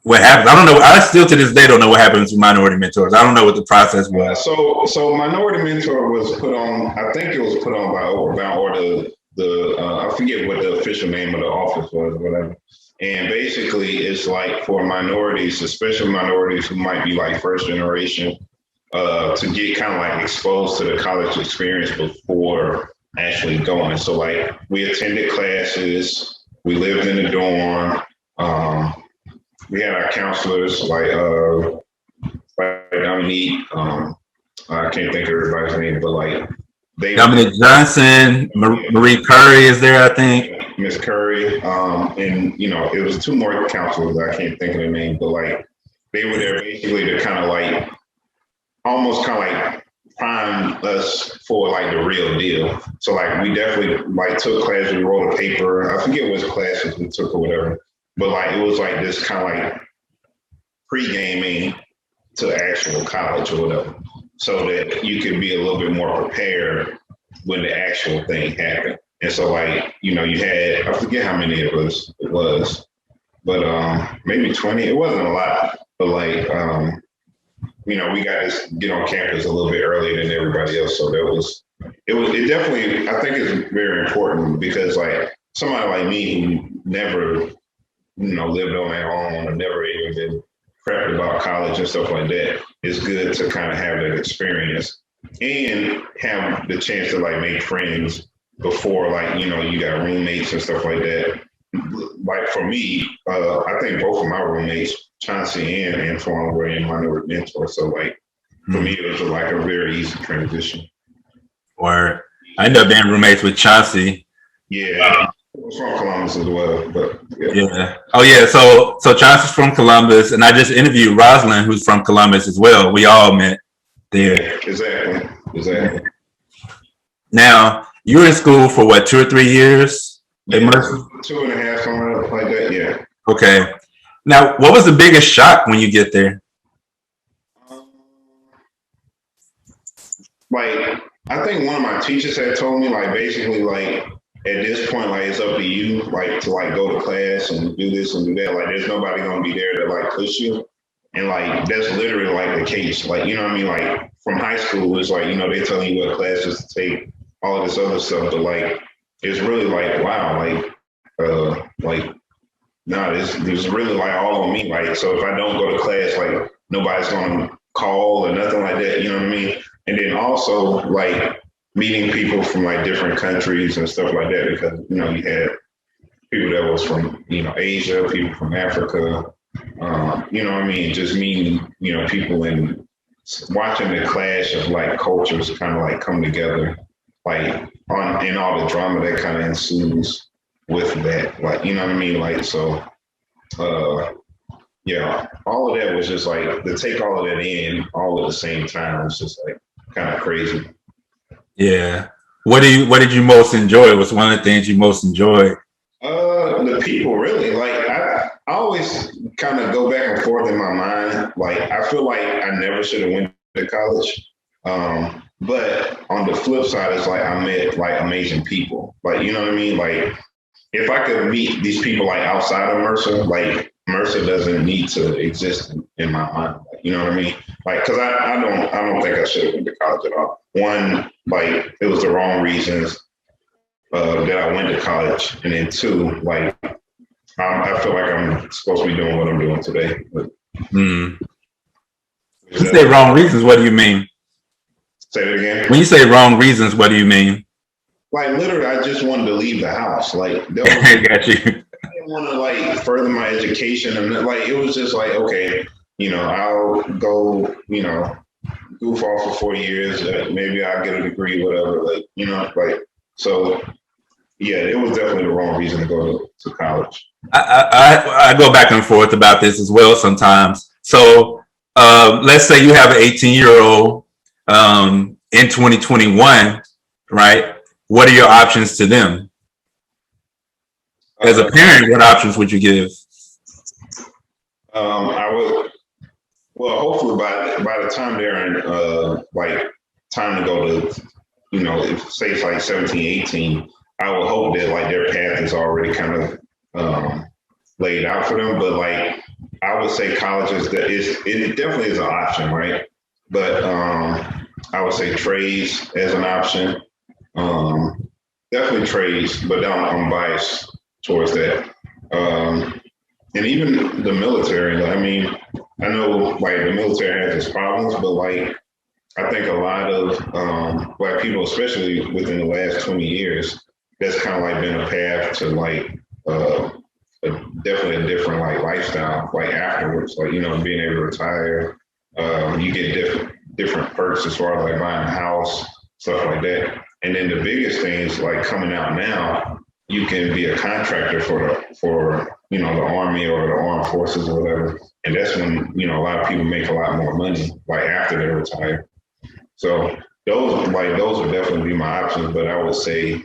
what happens? I don't know. I still to this day don't know what happens with Minority Mentors. I don't know what the process was. So Minority Mentor was put on. I think it was put on by I forget what the official name of the office was, whatever. And basically, it's like for minorities, especially minorities who might be like first generation, to get kind of like exposed to the college experience before actually going. So like we attended classes, we lived in the dorm, we had our counselors like Dominique, I can't think of everybody's name, but like Dominic Johnson, Marie Curry is there, I think. Miss Curry, and it was 2 more counselors. I can't think of their name, but like they were there basically to kind of like almost kind of like prime us for like the real deal. So like we definitely like took classes, we wrote a paper. I forget which classes we took or whatever, but like it was like this kind of like pre-gaming to actual college or whatever, so that you could be a little bit more prepared when the actual thing happened. And so like, you had, I forget how many of us it was, but maybe 20, it wasn't a lot, but like, we got to get on campus a little bit earlier than everybody else. So it definitely, I think it's very important because like somebody like me who never, lived on their own or never even been prepped about college and stuff like that, it's good to kind of have that experience and have the chance to like make friends before, like, you got roommates and stuff like that. Like for me, I think both of my roommates, Chauncey and Antoine, were in Minority Mentor. So like for me, it was like a very easy transition. Or I ended up being roommates with Chauncey. Yeah. It was from Columbus as well, but yeah. Oh yeah. So Chauncey's from Columbus, and I just interviewed Rosalind, who's from Columbus as well. We all met there. Yeah, exactly. Now, you were in school for what, 2 or 3 years? Yeah, 2.5, somewhere like that, yeah. Okay. Now, what was the biggest shock when you get there? Like, I think one of my teachers had told me, like, basically, like, at this point, like, it's up to you, like, to, like, go to class and do this and do that. Like, there's nobody going to be there to, like, push you. And, like, that's literally, like, the case. Like, you know what I mean? Like, from high school, it's like, they telling you what classes to take, all of this other stuff, but like it's really like wow, it's really like all on me. Like, so if I don't go to class, like nobody's gonna call or nothing like that, you know what I mean? And then also like meeting people from like different countries and stuff like that, because you had people that was from Asia, people from Africa, you know what I mean? Just meeting people and watching the clash of like cultures kind of like come together. Like in all the drama that kind of ensues with that, like, you know what I mean? Like, so, yeah, all of that was just like to take all of that in all at the same time. It's just like kind of crazy. Yeah. What did you most enjoy? What's one of the things you most enjoyed? The people, really. Like I always kind of go back and forth in my mind. Like I feel like I never should have went to college. But on the flip side, it's like I met like amazing people. Like, you know what I mean? Like if I could meet these people like outside of Mercer, like Mercer doesn't need to exist in my mind. You know what I mean? Like, cause I don't think I should have went to college at all. One, like it was the wrong reasons that I went to college. And then 2, like I feel like I'm supposed to be doing what I'm doing today. But, you say wrong reasons, what do you mean? Say it again. When you say wrong reasons, what do you mean? Like literally, I just wanted to leave the house. Like, I got you. I didn't want to like further my education, and like it was just like, okay, I'll go, goof off for 4 years. Maybe I'll get a degree, whatever. So. Yeah, it was definitely the wrong reason to go to college. I go back and forth about this as well sometimes. So let's say you have an 18-year-old in 2021, right? What are your options to them? As a parent, what options would you give? I would, well, hopefully by the time they're in time to go to, if say it's like 17, 18, I would hope that like their path is already kind of laid out for them. But like I would say college it definitely is an option, right? But I would say trades as an option. Definitely trades, but I'm biased towards that. And even the military. I mean, I know like the military has its problems, but like I think a lot of Black people, especially within the last 20 years, that's kind of like been a path to like definitely a different like lifestyle like afterwards, like being able to retire. You get different perks as far as like buying a house, stuff like that. And then the biggest thing is like coming out now, you can be a contractor for the Army or the armed forces or whatever, and that's when a lot of people make a lot more money like after they retire. So those would definitely be my options, but I would say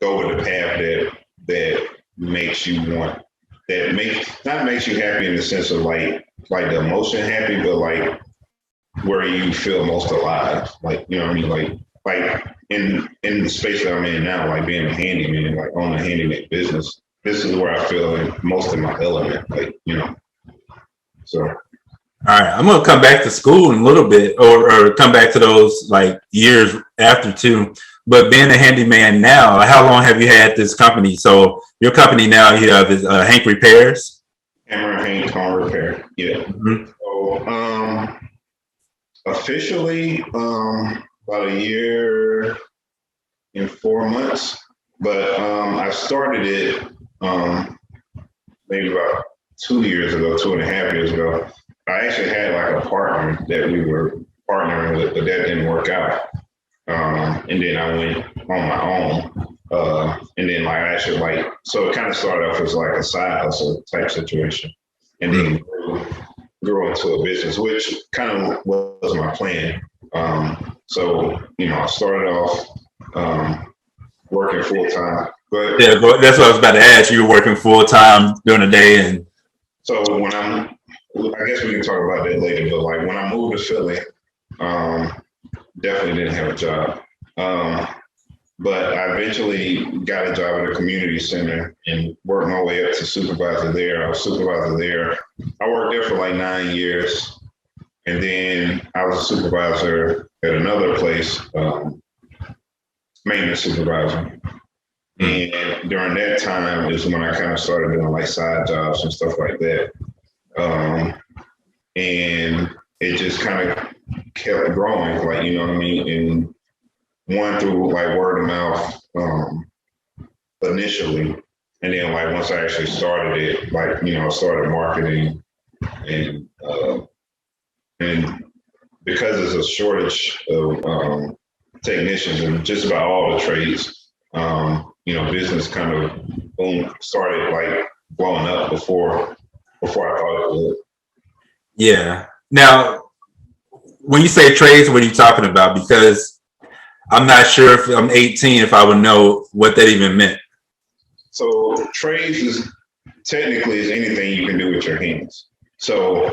go with the path that makes you not makes you happy in the sense of like the emotion happy, but like where you feel most alive, like what I mean, like in the space that I'm in now, like being a handyman, like on a handyman business. This is where I feel like most of my element, so. All right, I'm gonna come back to school in a little bit, or come back to those like years after too. But being a handyman now, how long have you had this company? So your company now, you have is Hank Repairs. Hammerin Hank Home Repair, yeah. Mm-hmm. So officially about a year and 4 months, but I started it maybe about 2 years ago, 2.5 years ago. I actually had like a partner that we were partnering with, but that didn't work out. And then I went on my own. And then so it kind of started off as like a side hustle type situation. And then grew into a business, which kind of was my plan. So, I started off working full time. But yeah, that's what I was about to ask. You were working full time during the day, and so I guess we can talk about that later. But like when I moved to Philly, definitely didn't have a job. But I eventually got a job at a community center and worked my way up to supervisor there. I was supervisor there. I worked there for like 9 years. And then I was a supervisor at another place, maintenance supervisor. And during that time is when I kind of started doing like side jobs and stuff like that. And it just kind of kept growing, like, what I mean? And one through like word of mouth initially. And then like once I actually started it, like, started marketing and because there's a shortage of technicians in just about all the trades, business kind of started like blowing up before I thought it would. Yeah. Now, when you say trades, what are you talking about? Because I'm not sure if I'm 18 if I would know what that even meant. So trades is technically is anything you can do with your hands. So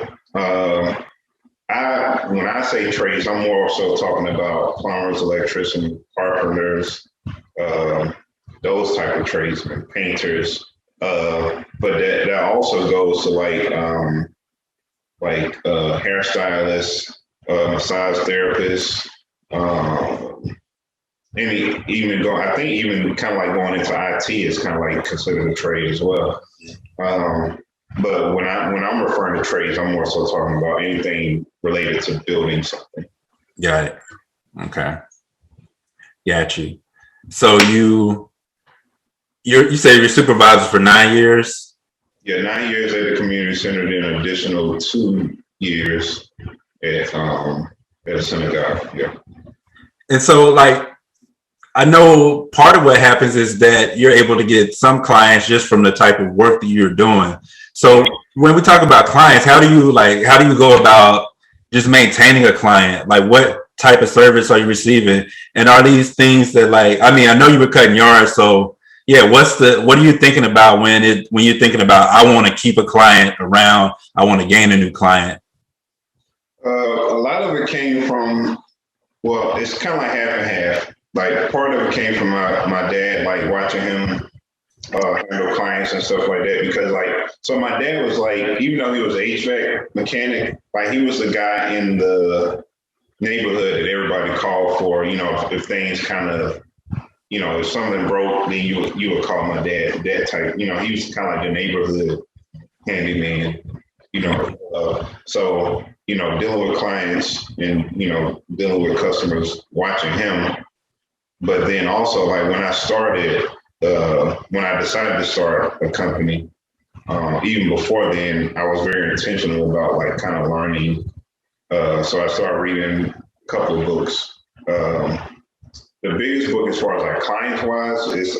when I say trades, I'm more so talking about plumbers, electricians, carpenters, those type of tradesmen, painters. But that also goes to like hairstylists, massage therapists, I think even kind of like going into IT is kind of like considered a trade as well. But when I'm referring to trades, I'm more so talking about anything related to building something. Got it. Okay. Got you. So you say you're supervisor for 9 years? Yeah, 9 years at the community center, then an additional 2 years at a synagogue. Yeah. And so, like, I know part of what happens is that you're able to get some clients just from the type of work that you're doing. So when we talk about clients, how do you go about just maintaining a client? Like, what type of service are you receiving? And are these things that, like, I mean, I know you were cutting yards, so yeah, what are you thinking about when you're thinking about, I want to keep a client around, I want to gain a new client? A lot of it came from, well, it's kind of like half and half. Like part of it came from my dad, like watching him handle clients and stuff like that. Because so my dad was like, even though he was an HVAC mechanic, like he was the guy in the neighborhood that everybody called for. If things kind of, if something broke, then you would call my dad. That type, he was kind of like the neighborhood handyman. So dealing with clients and dealing with customers, watching him. But then also, like when I decided to start a company, even before then, I was very intentional about like kind of learning. So I started reading a couple of books. The biggest book as far as like clients wise is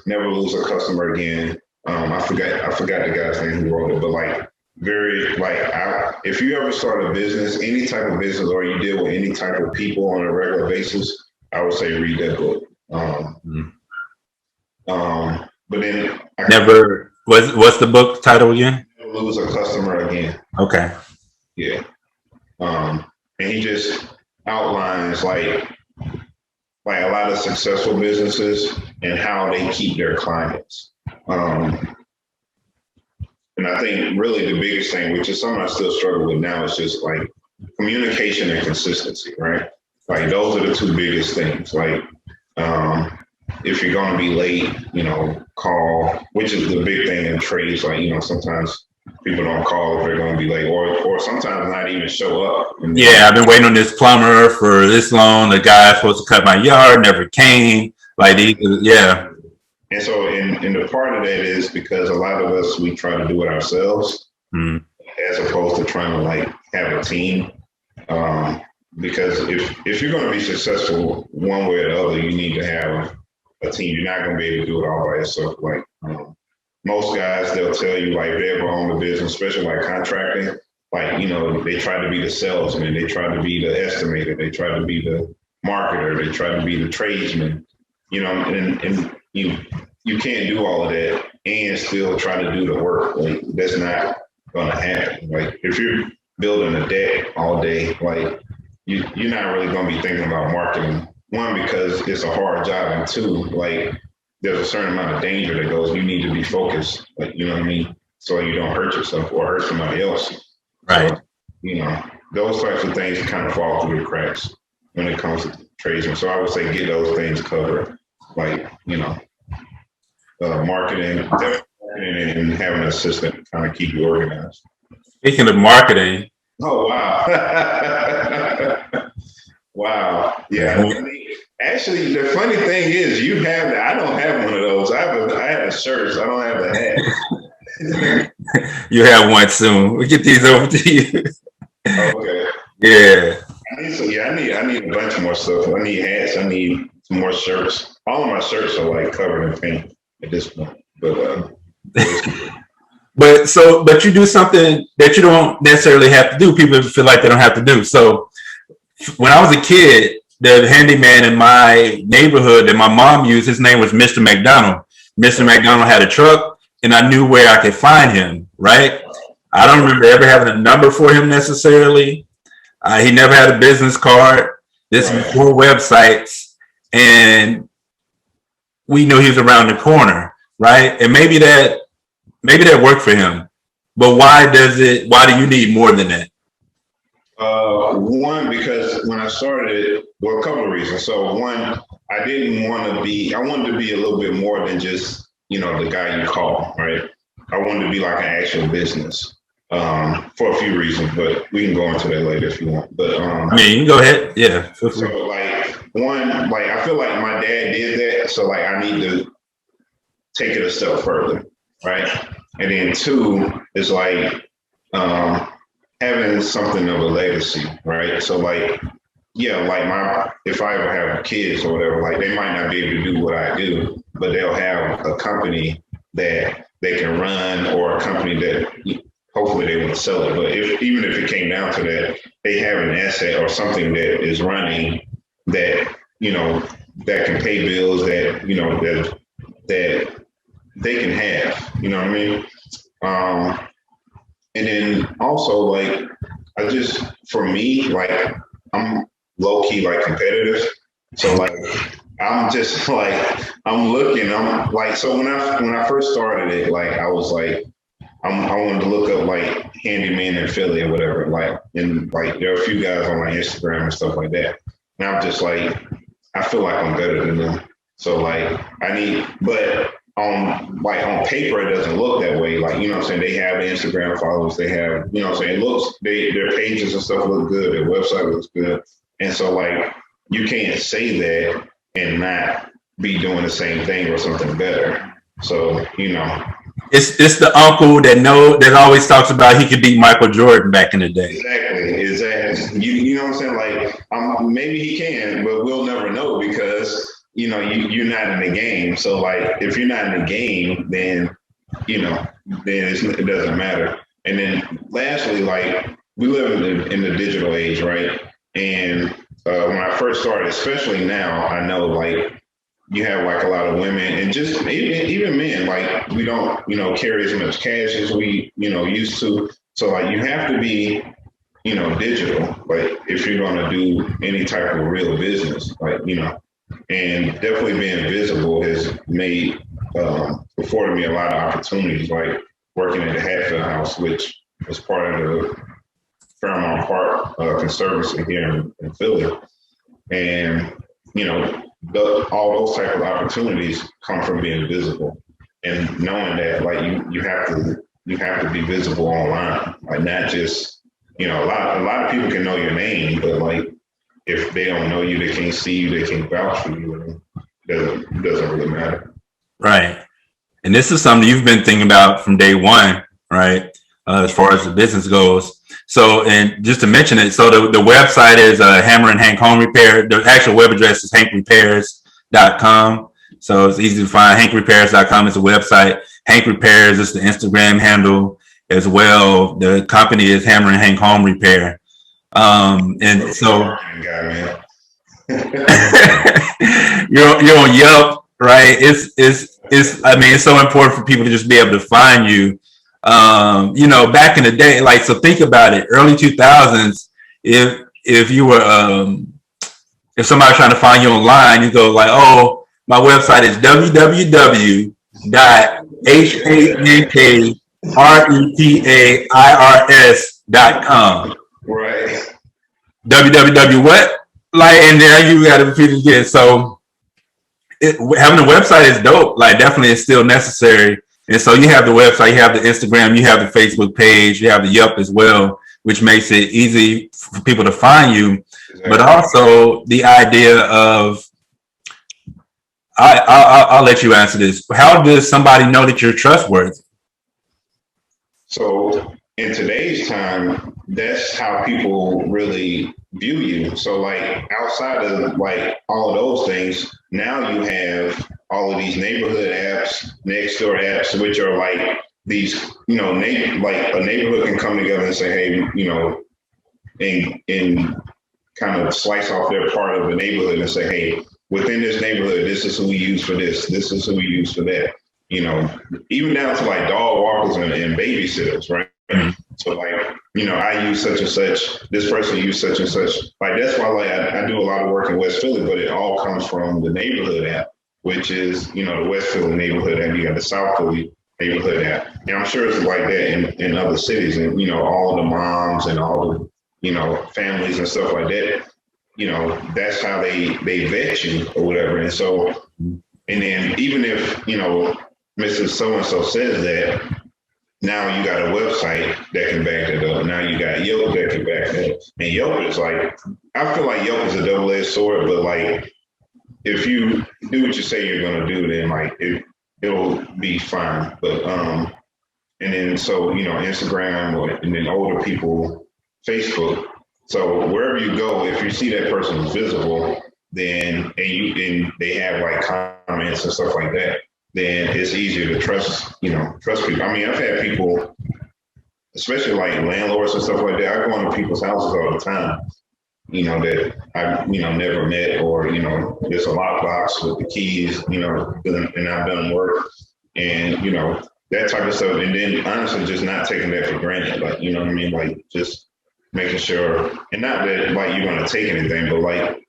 Never Lose a Customer Again. I forgot the guy's name who wrote it, but like if you ever start a business, any type of business, or you deal with any type of people on a regular basis, I would say read that book. But then What's the book title again? Never Lose a Customer Again. Okay. Yeah. And he just outlines like a lot of successful businesses and how they keep their clients. And I think really the biggest thing, which is something I still struggle with now, is just like communication and consistency, right? Like those are the two biggest things. Like if you're going to be late, call, which is the big thing in trades. Like, sometimes people don't call if they're going to be late, or sometimes not even show up. Yeah, I've been waiting on this plumber for this long. The guy supposed to cut my yard never came. Like, yeah. And so, and the part of that is because a lot of us, we try to do it ourselves as opposed to trying to like have a team. Because if you're going to be successful one way or the other, you need to have a team. You're not going to be able to do it all by yourself. Like most guys, they'll tell you like they ever own the business, especially like contracting. Like, they try to be the salesman, they try to be the estimator, they try to be the marketer, they try to be the tradesman, and you can't do all of that and still try to do the work. Like that's not going to happen. Like if you're building a deck all day, like you're not really going to be thinking about marketing. One, because it's a hard job, and two, like there's a certain amount of danger that goes. You need to be focused, like you know what I mean, so you don't hurt yourself or hurt somebody else. Right. So, those types of things kind of fall through the cracks when it comes to tradesmen. So I would say get those things covered, like marketing and having an assistant to kind of keep you organized. Speaking of marketing. Oh wow. Wow. Yeah. Actually, the funny thing is, you have that. I don't have one of those. I have a shirt. I don't have the hat. You have one soon. We'll get these over to you. Okay. Yeah. I need a bunch more stuff. I need hats. I need some more shirts. All of my shirts are like covered in paint at this point. But you do something that you don't necessarily have to do. People feel like they don't have to do. So when I was a kid, the handyman in my neighborhood that my mom used, his name was Mr. McDonald. Mr. McDonald had a truck, and I knew where I could find him, right? I don't remember ever having a number for him necessarily. He never had a business card. This was before websites, and we knew he was around the corner, right? And maybe that worked for him. But why do you need more than that? One, because when I started, a couple of reasons. So one, I wanted to be a little bit more than just, the guy you call, right? I wanted to be like an actual business for a few reasons, but we can go into that later if you want. But you can go ahead. Yeah. So like one, I feel like my dad did that. So like I need to take it a step further. right? And then two is like having something of a legacy, right? So like, yeah, like if I ever have kids or whatever, like they might not be able to do what I do, but they'll have a company that they can run, or a company that hopefully they want to sell it. But even if it came down to that, they have an asset or something that is running that, that can pay bills, that, that they can have, you know what I mean? And then also like, for me, like I'm low key like competitive. So like, I'm just like, I'm like, so when I first started it, like I was like, I wanted to look up like handyman in Philly or whatever, like, and like there are a few guys on my Instagram and stuff like that. And I'm just like, I feel like I'm better than them. So like but on paper, it doesn't look that way. Like, you know what I'm saying? They have Instagram followers, they have, you know what I'm saying? Their pages and stuff look good, their website looks good. And so like, you can't say that and not be doing the same thing or something better. So, It's the uncle that always talks about he could beat Michael Jordan back in the day. Exactly. You know what I'm saying? Like, maybe he can, but we'll never know because, you're not in the game. So like, if you're not in the game, then, it doesn't matter. And then lastly, like we live in the digital age, right? And when I first started, especially now, I know like you have like a lot of women and just even men, like we don't, carry as much cash as we, used to. So like you have to be, digital, like if you're going to do any type of real business, like, and definitely being visible has afforded me a lot of opportunities, like working at the Hatfield House, which was part of the Fairmount Park Conservancy here in Philly. And, all those type of opportunities come from being visible and knowing that like you have to be visible online, like not just, a lot of people can know your name, but like if they don't know you, they can't see you, they can't vouch for you, it doesn't really matter. Right. And this is something you've been thinking about from day one, right? As far as the business goes. So, and just to mention it, so the website is Hammerin Hank Home Repair. The actual web address is hankrepairs.com. So it's easy to find. hankrepairs.com is the website. Hank Repairs is the Instagram handle as well. The company is Hammerin Hank Home Repair. And so you're on Yelp, right? It's so important for people to just be able to find you. Back in the day, like, so think about it, early 2000s, if you were, if somebody's trying to find you online, you go like, oh, my website is www.hankrepairs.com. Right. www what? Like, and then you got to repeat it again. So having a website is dope. Like, definitely it's still necessary. And so you have the website, you have the Instagram, you have the Facebook page, you have the Yelp as well, which makes it easy for people to find you. Exactly. But also the idea of, I'll let you answer this. How does somebody know that you're trustworthy? So in today's time, that's how people really view you. So like outside of like all of those things, now you have all of these neighborhood apps, next door apps, which are like these, like a neighborhood can come together and say, hey, and kind of slice off their part of the neighborhood and say, hey, within this neighborhood, this is who we use for this is who we use for that. Even down to like dog walkers and babysitters, right? So like, I use such and such, this person used such and such. Like, that's why like I do a lot of work in West Philly, but it all comes from the neighborhood app, which is, the West Philly neighborhood app. You got the South Philly neighborhood app. And I'm sure it's like that in other cities, and, all the moms and all the, families and stuff like that, that's how they vet you or whatever. And so, and then even if, Mrs. So-and-so says that, now you got a website that can back that up. Now you got Yelp that can back that up. And Yelp is like, I feel like Yelp is a double-edged sword, but like, if you do what you say you're going to do, then like, it'll be fine. But and then so Instagram, and then older people, Facebook. So wherever you go, if you see that person is visible, then and they have like comments and stuff like that, then it's easier to trust people. I mean, I've had people, especially like landlords and stuff like that. I go into people's houses all the time, that I never met, or there's a lockbox with the keys, and I've done work, and that type of stuff. And then honestly, just not taking that for granted, like what I mean, like just making sure, and not that like you're gonna take anything, but like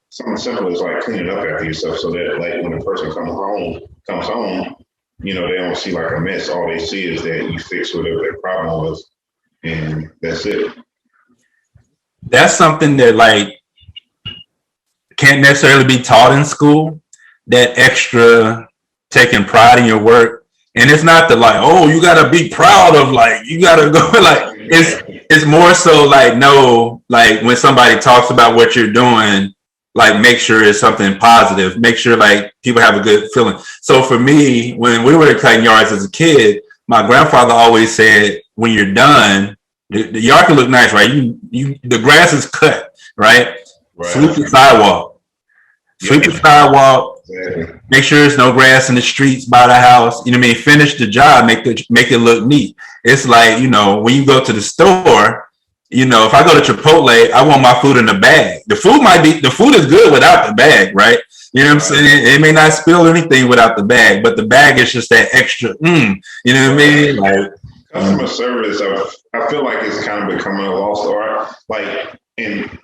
something simple is like cleaning up after yourself, so that like when the person comes home, they don't see like a mess. All they see is that you fix whatever their problem was, and that's it. That's something that like can't necessarily be taught in school. That extra taking pride in your work, and it's not the like, oh, you gotta be proud of, like you gotta go like it's more so like, no, like when somebody talks about what you're doing, like make sure it's something positive, make sure like people have a good feeling. So for me, when we were cutting yards as a kid, my grandfather always said, when you're done, the yard can look nice, right? The grass is cut, right? Sweep the sidewalk. Sweep the sidewalk. Exactly. Make sure there's no grass in the streets by the house. Finish the job, make it look neat. It's like, when you go to the store, if I go to Chipotle, I want my food in a bag. The food is good without the bag, right? You know what I'm saying? It may not spill anything without the bag, but the bag is just that extra, you know what I mean? Like customer service, I feel like it's kind of becoming a lost art. Like, and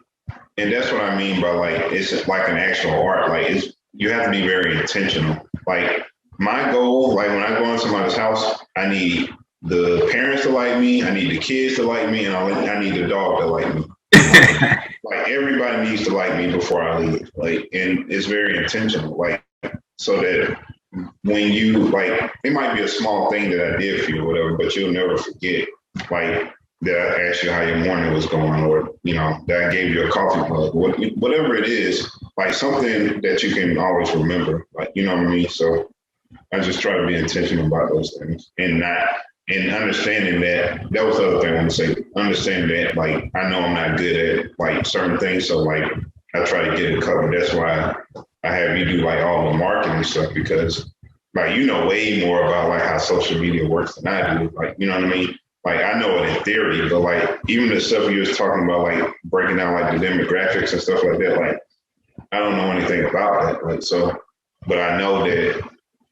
that's what I mean by like, it's like an actual art. Like you have to be very intentional. Like my goal, like when I go into somebody's house, I need the parents to like me, I need the kids to like me, and I need the dog to like me. Like everybody needs to like me before I leave. Like, and it's very intentional. Like, so that when you like, it might be a small thing that I did for you or whatever, but you'll never forget. Like that I asked you how your morning was going, or that I gave you a coffee mug, whatever it is. Like something that you can always remember. Like, you know what I mean? So I just try to be intentional about those things, and understanding that was the other thing I want to say. Understanding that, like, I know I'm not good at like certain things, so like I try to get it covered. That's why I have you do like all the marketing stuff, because like way more about like how social media works than I do. Like, you know what I mean? Like I know it in theory, but like even the stuff you was talking about, like breaking down like the demographics and stuff like that, like I don't know anything about that. Like so, but I know that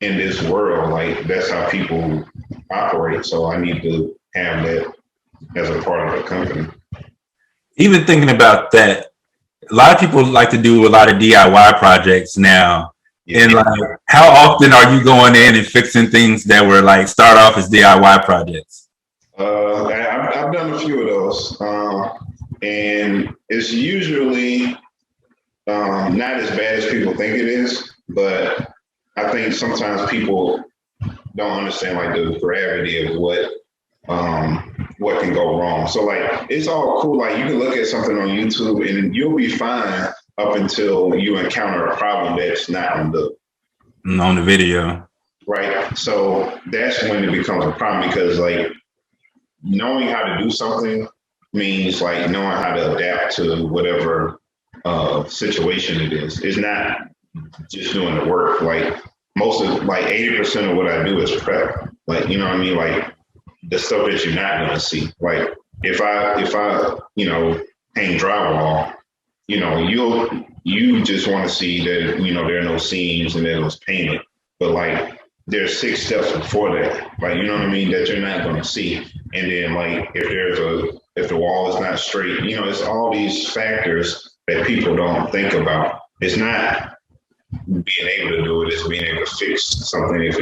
in this world, like that's how people operate. So I need to have that as a part of the company. Even thinking about that, a lot of people like to do a lot of DIY projects now. Yeah. And like, how often are you going in and fixing things that were like start off as DIY projects? I've done a few of those, and it's usually not as bad as people think it is, but I think sometimes people don't understand like the gravity of what can go wrong. So like it's all cool. Like you can look at something on YouTube and you'll be fine up until you encounter a problem that's not on the video. Right. So that's when it becomes a problem, because like knowing how to do something means like knowing how to adapt to whatever situation it is. It's not just doing the work. Like most of like 80% of what I do is prep. Like, you know what I mean? Like the stuff that you're not gonna see. Like if I hang drywall, you just want to see that there are no seams and that it was painted. But like there's 6 steps before that. Like, you know what I mean, that you're not gonna see. And then like if the wall is not straight, it's all these factors that people don't think about. It's not being able to do it, it's being able to fix something if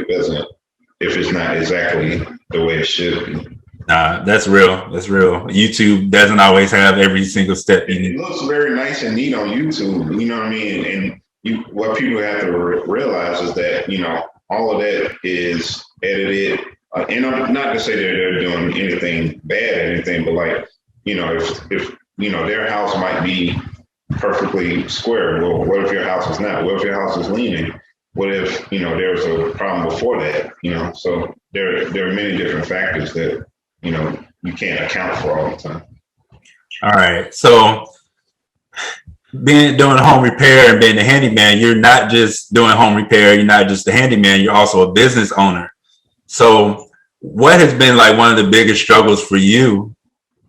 it's not exactly the way it should be. Nah, that's real. That's real. YouTube doesn't always have every single step you need. It looks very nice and neat on YouTube, you know what I mean? And what people have to realize is that, all of that is edited. And I'm not to say that they're doing anything bad or anything, but like, if their house might be perfectly square. Well, what if your house is not? What if your house is leaning? what if, there was a problem before that, so there are many different factors that, you can't account for all the time. All right. So doing home repair and being a handyman, you're not just doing home repair. You're not just a handyman. You're also a business owner. So what has been like one of the biggest struggles for you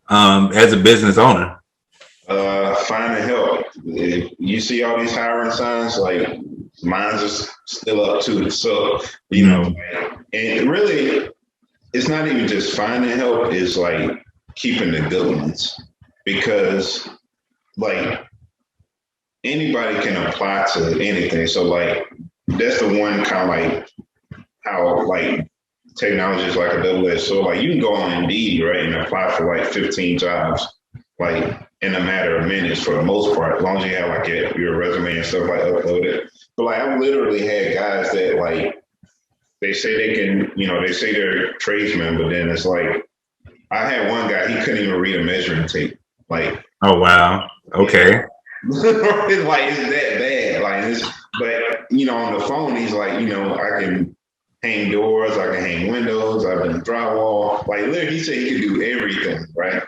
as a business owner? Finding help. If you see all these hiring signs, like mine's is still up to it. So, and really, it's not even just finding help, it's like keeping the good ones, because like anybody can apply to anything. So like that's the one kind of like how like technology is like a double-edged sword. Like you can go on Indeed, right, and apply for like 15 jobs, like in a matter of minutes for the most part, as long as you have like your resume and stuff like uploaded. But like I've literally had guys that like they say they can, they say they're tradesmen, but then it's like I had one guy, he couldn't even read a measuring tape. Like, oh wow, okay. It's like it's that bad. Like, but on the phone, he's like, I can hang doors, I can hang windows, I've done drywall. Like literally, he said he could do everything, right?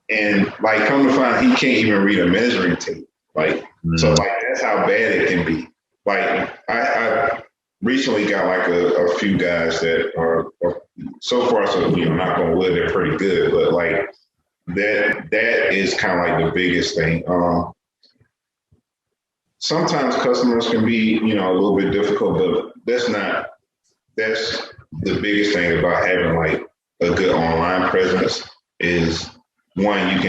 And like come to find, he can't even read a measuring tape. Like, so like that's how bad it can be. Like I recently got like a few guys that are so far, so knock on wood, they're pretty good, but like that is kind of like the biggest thing. Sometimes customers can be, a little bit difficult, but that's the biggest thing about having like a good online presence is one,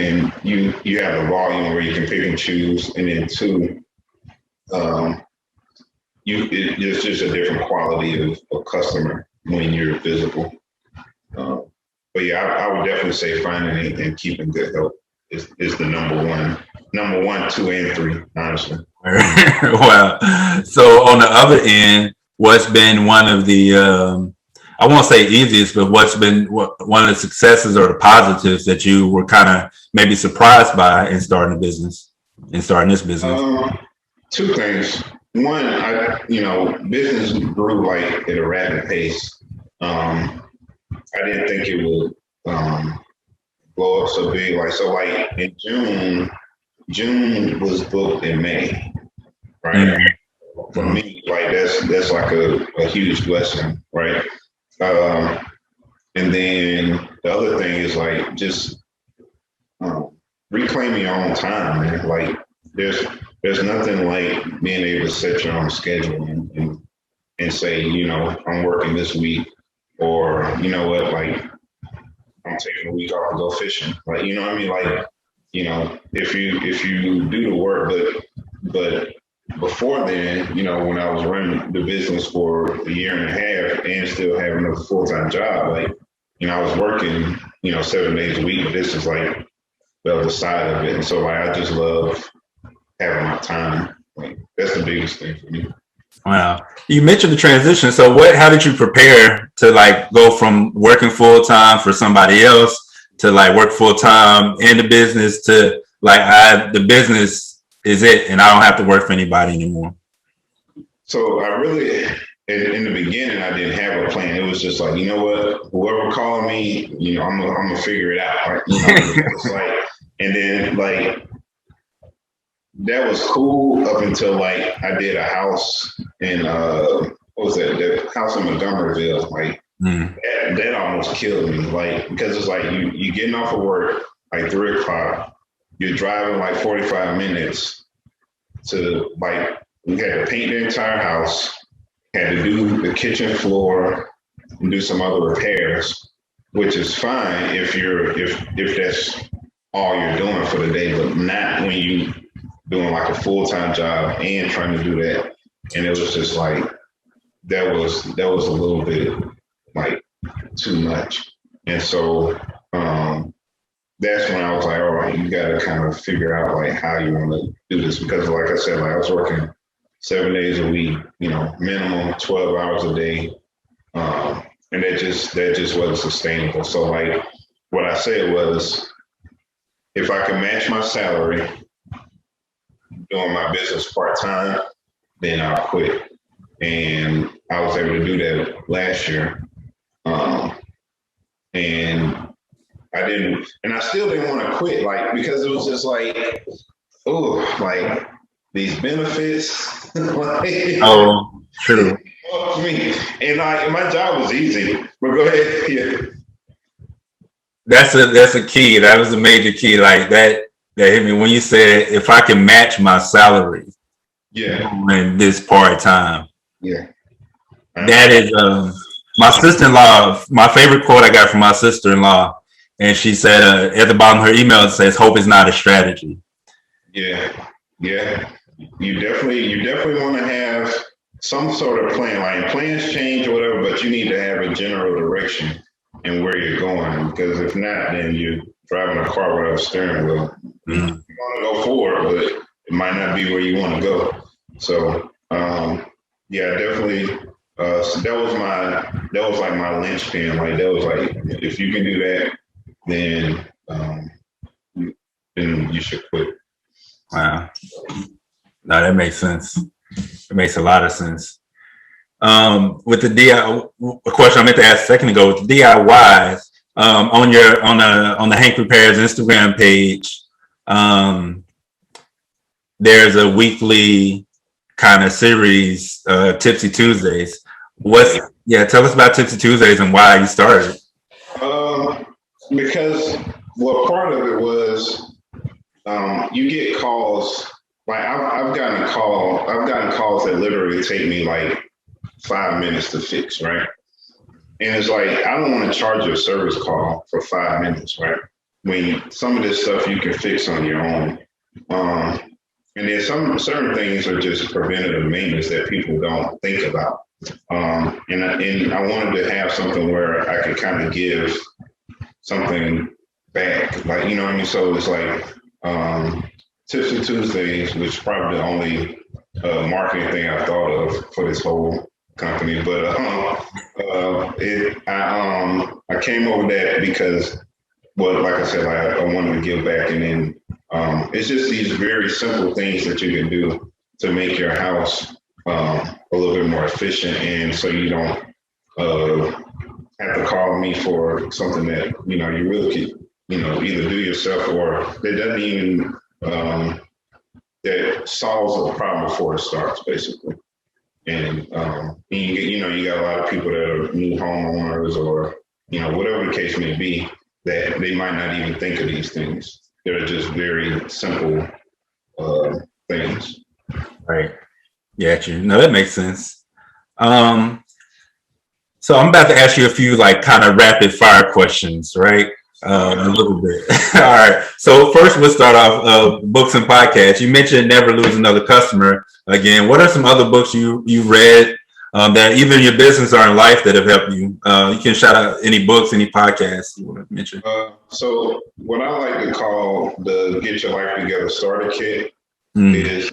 you have a volume where you can pick and choose, and then two, it's just a different quality of customer when you're visible. But yeah, I would definitely say finding and keeping good help is the number one, 2, and 3, honestly. Wow. So on the other end, what's been one of the I won't say easiest, but what's been one of the successes or the positives that you were kind of maybe surprised by in starting this business? 2 things. One, business grew like at a rapid pace. I didn't think it would blow up so big. Like in June was booked in May, right? Mm-hmm. For me, like that's like a huge blessing, right? And then the other thing is like just reclaiming your own time, man. Like there's nothing like being able to set your own schedule and say, I'm working this week, or you know what, like I'm taking a week off to go fishing. Like, you know what I mean? Like, if you do the work, but before then, when I was running the business for a year and a half and still having a full-time job, like, I was working, 7 days a week, but this is like the other side of it. And so like, I just love having my time. Like that's the biggest thing for me. Wow. You mentioned the transition. So how did you prepare to like go from working full time for somebody else to like work full time in the business to like the business is it and I don't have to work for anybody anymore? So I really, in the beginning, I didn't have a plan. It was just like, whoever calling me, I'm gonna figure it out. Right? It's like, and then like, that was cool up until like I did a house in what was that? The house in Montgomeryville. Like that almost killed me. Like because it's like you getting off of work like 3 o'clock, you're driving like 45 minutes to like we had to paint the entire house, had to do the kitchen floor and do some other repairs, which is fine if that's all you're doing for the day, but not when you doing like a full-time job and trying to do that. And it was just like, that was a little bit like too much. And so that's when I was like, all right, you got to kind of figure out like how you want to do this. Because like I said, like I was working 7 days a week, minimum 12 hours a day. And that just wasn't sustainable. So like what I said was, if I can match my salary doing my business part-time, then I'll quit. and I was able to do that last year. And I still didn't want to quit, like, because it was just like, oh, like these benefits. Like, Oh, true. me. And my job was easy. But go ahead. Yeah. That's a key. That was a major key. Like that hit me when you said if I can match my salary in this part time. Yeah. That is my sister-in-law. My favorite quote I got from my sister-in-law, and she said at the bottom of her email it says, "Hope is not a strategy." Yeah. You definitely want to have some sort of plan. Like plans change or whatever, but you need to have a general direction and where you're going. Because if not, then you're driving a car without a steering wheel. You want to go forward, but it might not be where you want to go. So definitely. So that was like my linchpin. Like that was like, if you can do that, then you should quit. Wow. No, that makes sense. It makes a lot of sense. With the DIY, a question I meant to ask a second ago, with the DIYs, on the Hank Repairs Instagram page, there's a weekly kind of series, Tipsy Tuesdays. Tell us about Tipsy Tuesdays and why you started. Because part of it was you get calls. Like I've gotten calls that literally take me like 5 minutes to fix, right? And it's like, I don't want to charge you a service call for 5 minutes, right? When some of this stuff you can fix on your own. And then certain things are just preventative maintenance that people don't think about. And I wanted to have something where I could kind of give something back, like, you know what I mean? So it's like Tipsy Tuesdays, which is probably the only marketing thing I thought of for this whole company. But I came over that because, like I said, I wanted to give back, and then it's just these very simple things that you can do to make your house a little bit more efficient, and so you don't have to call me for something that you really could either do yourself, or that doesn't even that solves the problem before it starts, basically. And you got a lot of people that are new homeowners, or whatever the case may be, that they might not even think of these things. They're just very simple things. Right. Yeah, true. No, that makes sense. So I'm about to ask you a few like kind of rapid fire questions, right? A little bit. All right. So first, we'll start off books and podcasts. You mentioned Never Lose Another Customer. Again, what are some other books you read that either in your business or in life that have helped you? You can shout out any books, any podcasts you want to mention. So what I like to call the Get Your Life Together Starter Kit is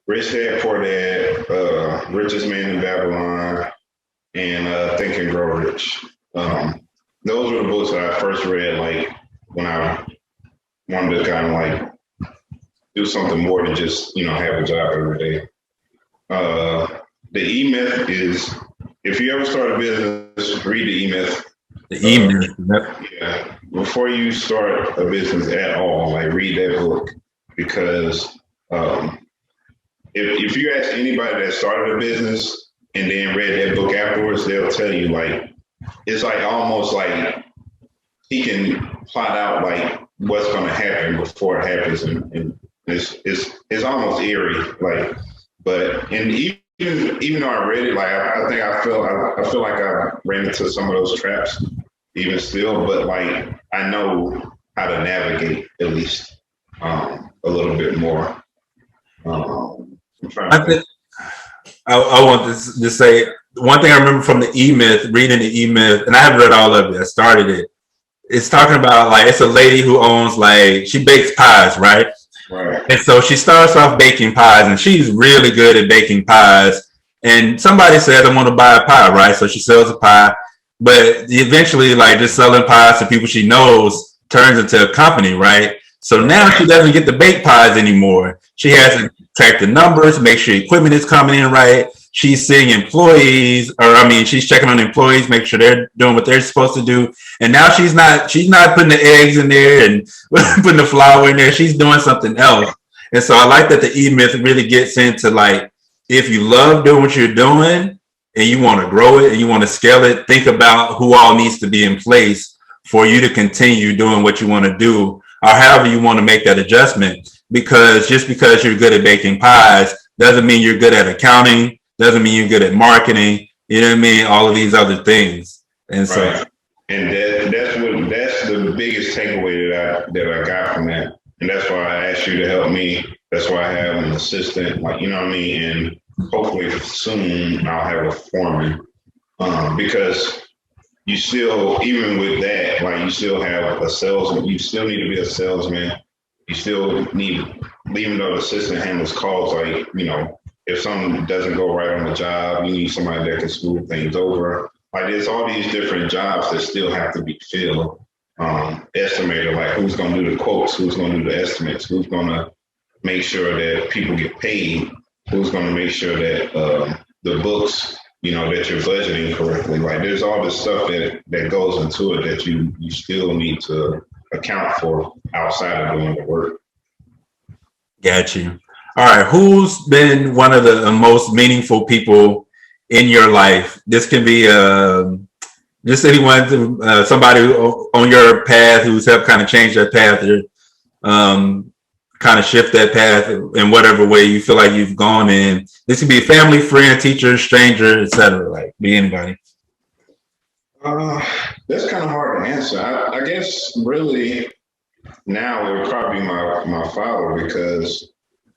Rich Dad, Poor Dad, Richest Man in Babylon, and Think and Grow Rich. Those were the books that I first read, like when I wanted to kind of like do something more than just, have a job every day. The E-Myth is, if you ever start a business, read the E-Myth. The E-Myth. Yeah. Before you start a business at all, like read that book, because if you ask anybody that started a business and then read that book afterwards, they'll tell you like, it's like almost like he can plot out like what's going to happen before it happens, and it's almost eerie. Like, but and even though I read it, like I feel like I ran into some of those traps even still, but like I know how to navigate at least a little bit more. I want to say one thing I remember from the E-Myth, reading the E-Myth, and I haven't read all of it. I started it. It's talking about like it's a lady who owns like she bakes pies, right? Right. And so she starts off baking pies, and she's really good at baking pies. And somebody says, "I want to buy a pie," right? So she sells a pie, but eventually, like just selling pies to people she knows turns into a company, right? So now she doesn't get to bake pies anymore. She has to track the numbers, make sure equipment is coming in right. she's seeing employees, or I mean, she's checking on employees, make sure they're doing what they're supposed to do. And now she's not putting the eggs in there and putting the flour in there. She's doing something else. And so I like that the E-Myth really gets into like, if you love doing what you're doing and you want to grow it and you want to scale it, think about who all needs to be in place for you to continue doing what you want to do, or however you want to make that adjustment. Because just because you're good at baking pies doesn't mean you're good at accounting, doesn't mean you're good at marketing, you know what I mean? All of these other things. And so, right. And that's the biggest takeaway that I got from that. And that's why I asked you to help me. That's why I have an assistant, like, you know what I mean? And hopefully soon I'll have a foreman. Because you still, even with that, like, you still have a salesman. You still need to be a salesman. You still need, even though the assistant handles calls, like, you know, if something doesn't go right on the job, you need somebody that can smooth things over. Like, there's all these different jobs that still have to be filled. Estimator, like, who's going to do the quotes, who's going to do the estimates, who's going to make sure that people get paid, who's going to make sure that the books, you know, that you're budgeting correctly. Like, there's all this stuff that goes into it that you still need to account for outside of doing the work. got you. All right, who's been one of the most meaningful people in your life? This can be just anyone, somebody on your path who's helped kind of change that path, or kind of shift that path in whatever way you feel like you've gone in. This could be a family, friend, teacher, stranger, etc. Like, be anybody. That's kind of hard to answer. I guess really now it would probably be my father, because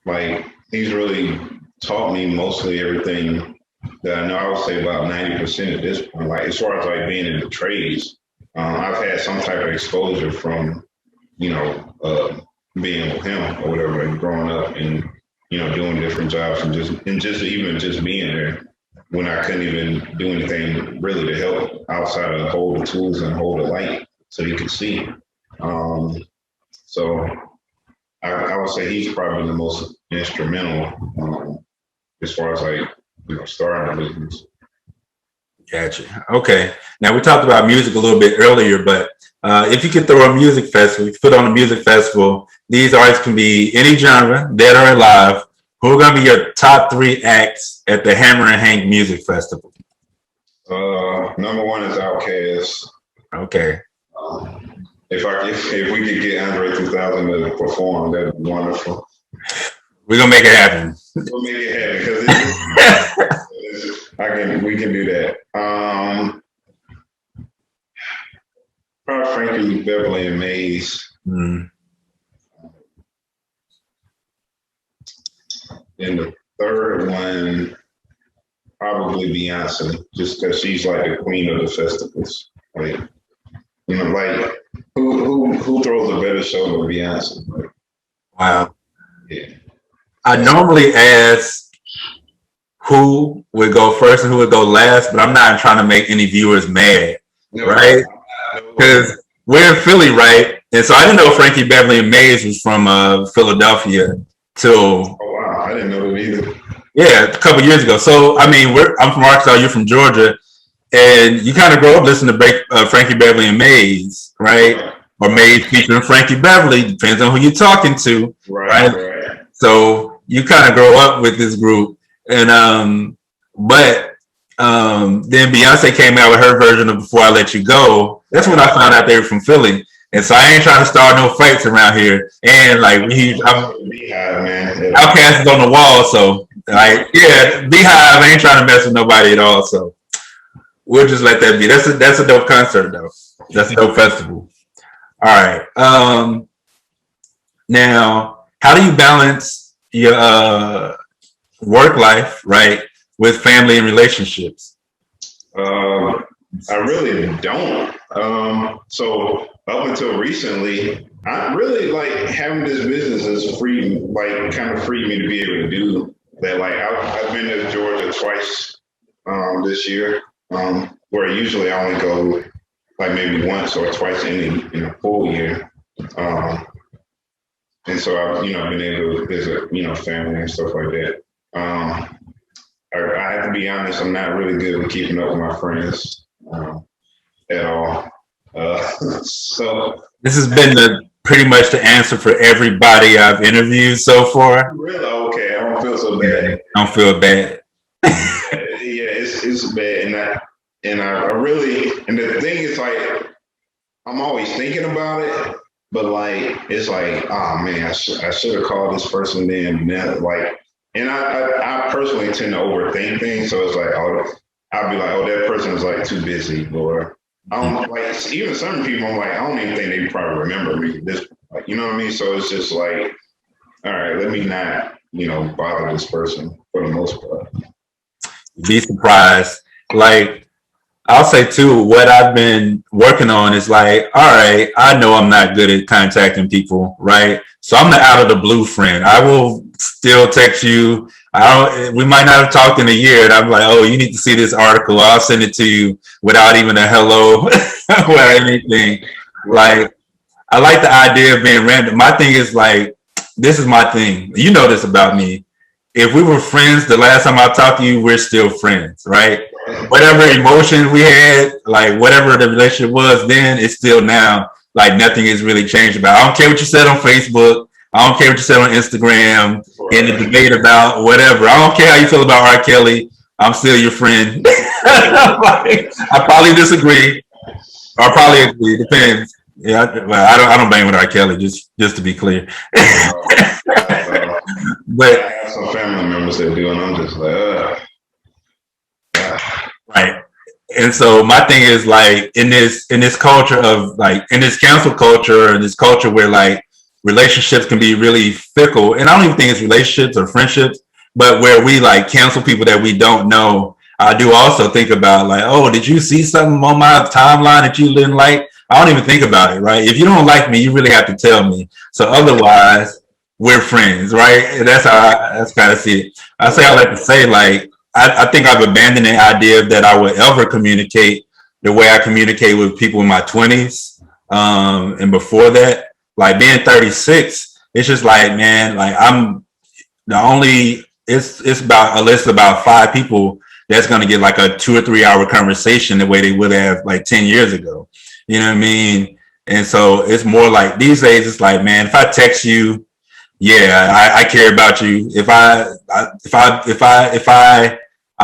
like, he's really taught me mostly everything that I know. I would say about 90% at this point. Like, as far as like being in the trades, I've had some type of exposure from, you know, being with him or whatever, and growing up and, you know, doing different jobs and just even being there when I couldn't even do anything really to help outside of hold the tools and hold the light so you could see. So I would say he's probably the most instrumental as far as like, you know, starting a business. Gotcha. Okay. Now, we talked about music a little bit earlier, but if you could throw a music festival, you could put on a music festival, these artists can be any genre, dead or alive. Who are going to be your top 3 acts at the Hammerin Hank Music Festival? Number 1 is Outkast. Okay. If we could get Andre 2000 to perform, that'd be wonderful. We're gonna make it happen. We'll make it happen, because we can do that. Probably Frankie Beverly and Maze. Mm. And the third one, probably Beyonce, just because she's like the queen of the festivals. Like, you know, like who throws a better show than Beyonce? Like, Wow. yeah. I normally ask who would go first and who would go last, but I'm not trying to make any viewers mad, right? Because we're in Philly, right? And so I didn't know Frankie Beverly and Maze was from Philadelphia till. Oh wow, I didn't know that either. Yeah, a couple years ago. So I mean, I'm from Arkansas, you're from Georgia, and you kind of grow up listening to Frankie Beverly and Maze, right? Or Maze featuring Frankie Beverly, depends on who you're talking to, right? So you kind of grow up with this group, and but then Beyonce came out with her version of "Before I Let You Go." That's when I found out they were from Philly, and so I ain't trying to start no fights around here. And like, Beehive, man. Outkast is on the wall, so like, yeah, Beehive ain't trying to mess with nobody at all. So we'll just let that be. That's a dope concert though. That's a dope festival. All right. Now, how do you balance your work life, right, with family and relationships? I really don't. So up until recently, I really like having this business as free, like kind of freed me to be able to do that. Like I've been to Georgia twice this year, where usually I only go like maybe once or twice in a full year. And so I've, been able to visit, family and stuff like that. I I have to be honest, I'm not really good with keeping up with my friends at all. So this has been pretty much the answer for everybody I've interviewed so far. really, okay, I don't feel so bad. I don't feel bad. Yeah, it's bad, and I really, and the thing is, like, I'm always thinking about it, but like it's like, oh man, I should have called this person then. Like, and I personally tend to overthink things, so it's like, I'll be like, oh, that person is like too busy, or I don't like, even some people, I'm like, I don't even think they probably remember me. This, like, you know what I mean? So it's just like, all right, let me not, bother this person for the most part. Be surprised. Like, I'll say too, what I've been working on is like, all right, I know I'm not good at contacting people, right? So I'm the out of the blue friend. I will still text you. We might not have talked in a year, and I'm like, oh, you need to see this article. I'll send it to you without even a hello or anything. Like, I like the idea of being random. My thing is like, this is my thing. You know this about me. If we were friends, the last time I talked to you, we're still friends, right? Whatever emotions we had, like whatever the relationship was then, it's still now. Like nothing has really changed about it. I don't care what you said on Facebook. I don't care what you said on Instagram, in the debate about whatever. I don't care how you feel about R. Kelly. I'm still your friend. Like, I probably disagree, or probably agree. Depends. Yeah, well, I don't bang with R. Kelly. Just to be clear. But I have some family members that do, and I'm just like, right. And so my thing is like in this culture of like in this cancel culture and this culture where like relationships can be really fickle, and I don't even think it's relationships or friendships, but where we like cancel people that we don't know. I do also think about like, oh, did you see something on my timeline that you didn't like? I don't even think about it, right? If you don't like me, you really have to tell me. So otherwise, we're friends, right? And that's how that's kind of see it. I say I like to say like, I think I've abandoned the idea that I would ever communicate the way I communicate with people in my 20s. And before that, like being 36, it's just like, man, like I'm the only, it's about a list of about 5 people that's going to get like a 2 or 3 hour conversation the way they would have like 10 years ago. You know what I mean? And so it's more like these days, it's like, man, if I text you, yeah, I care about you. If I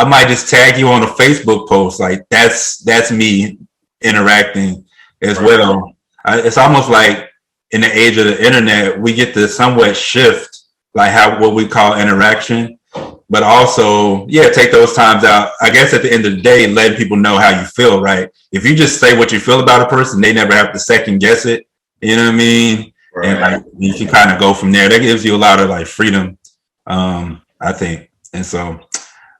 might just tag you on a Facebook post, like that's me interacting as well. It's almost like in the age of the internet, we get to somewhat shift like what we call interaction, but also, yeah, take those times out. I guess at the end of the day, letting people know how you feel, right? If you just say what you feel about a person, they never have to second guess it. You know what I mean? Right. And like you can kind of go from there. That gives you a lot of like freedom, I think. And so,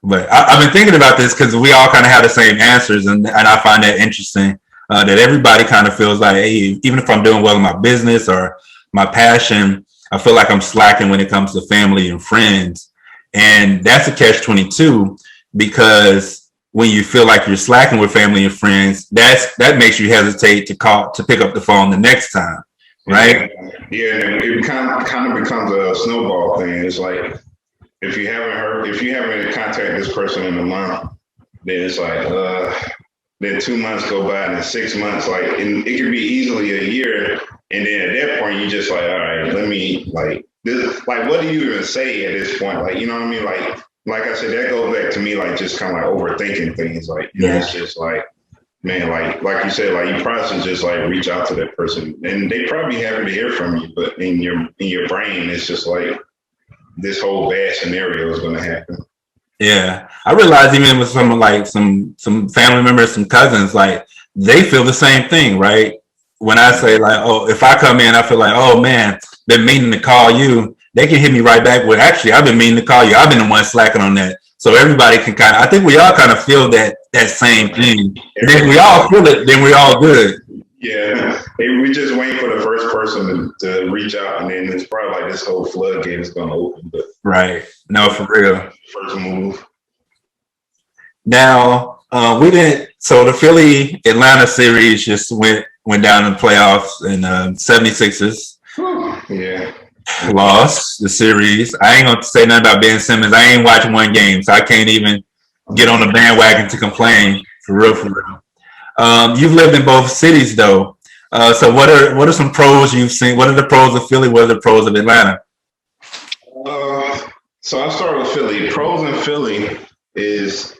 but I've been thinking about this because we all kind of have the same answers, and I find that interesting that everybody kind of feels like, hey, even if I'm doing well in my business or my passion, I feel like I'm slacking when it comes to family and friends. And that's a catch-22 because when you feel like you're slacking with family and friends, that makes you hesitate to pick up the phone the next time, right? Yeah, and it kind of becomes a snowball thing. It's like if you haven't contacted this person in a month, then it's like then 2 months go by, and then 6 months, like, and it could be easily a year. And then at that point, you just like, all right, let me like this. Like, what do you even say at this point? Like, you know what I mean? Like I said, that goes back to me, like just kind of like overthinking things. Like, it's just like, man, like you said, like you probably should just like reach out to that person, and they probably happy to hear from you. But in your brain, it's just like this whole bad scenario is going to happen. Yeah, I realize even with some like some family members, some cousins, like they feel the same thing, right? When I say like, oh, if I come in, I feel like, oh man, been meaning to call you. They can hit me right back with, actually, I've been meaning to call you. I've been the one slacking on that. So everybody can I think we all kind of feel that same thing. And then we all feel it, then we all good. Yeah, we just wait for the first person to reach out, and then it's probably like this whole floodgate is going to open. But right. No, for real. First move. Now, we didn't, so the Philly Atlanta series just went down in the playoffs, and 76ers lost the series. I ain't going to say nothing about Ben Simmons. I ain't watching one game, so I can't even get on the bandwagon to complain, for real, for real. You've lived in both cities though. So what are some pros you've seen? What are the pros of Philly? What are the pros of Atlanta? So I start with Philly. Pros in Philly is,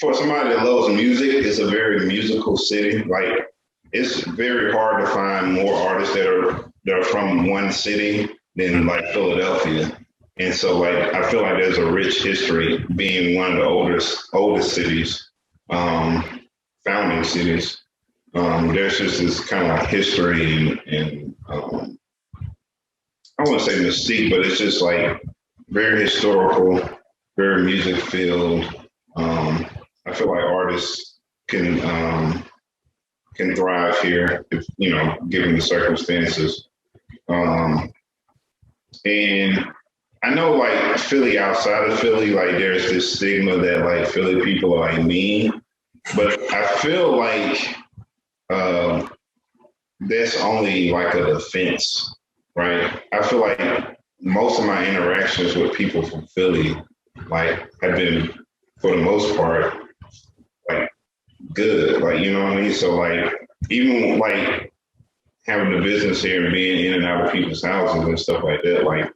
for somebody that loves music, it's a very musical city. Like, it's very hard to find more artists that are from one city than like Philadelphia. And so like I feel like there's a rich history being one of the oldest cities, founding cities. There's just this kind of like history and I wouldn't say mystique, but it's just like very historical, very music filled. I feel like artists can thrive here if, given the circumstances. And I know like Philly, outside of Philly, like there's this stigma that like Philly people are like mean, but I feel like that's only like a defense, right? I feel like most of my interactions with people from Philly like have been, for the most part, like good, like, you know what I mean? So like even like having the business here and being in and out of people's houses and stuff like that, like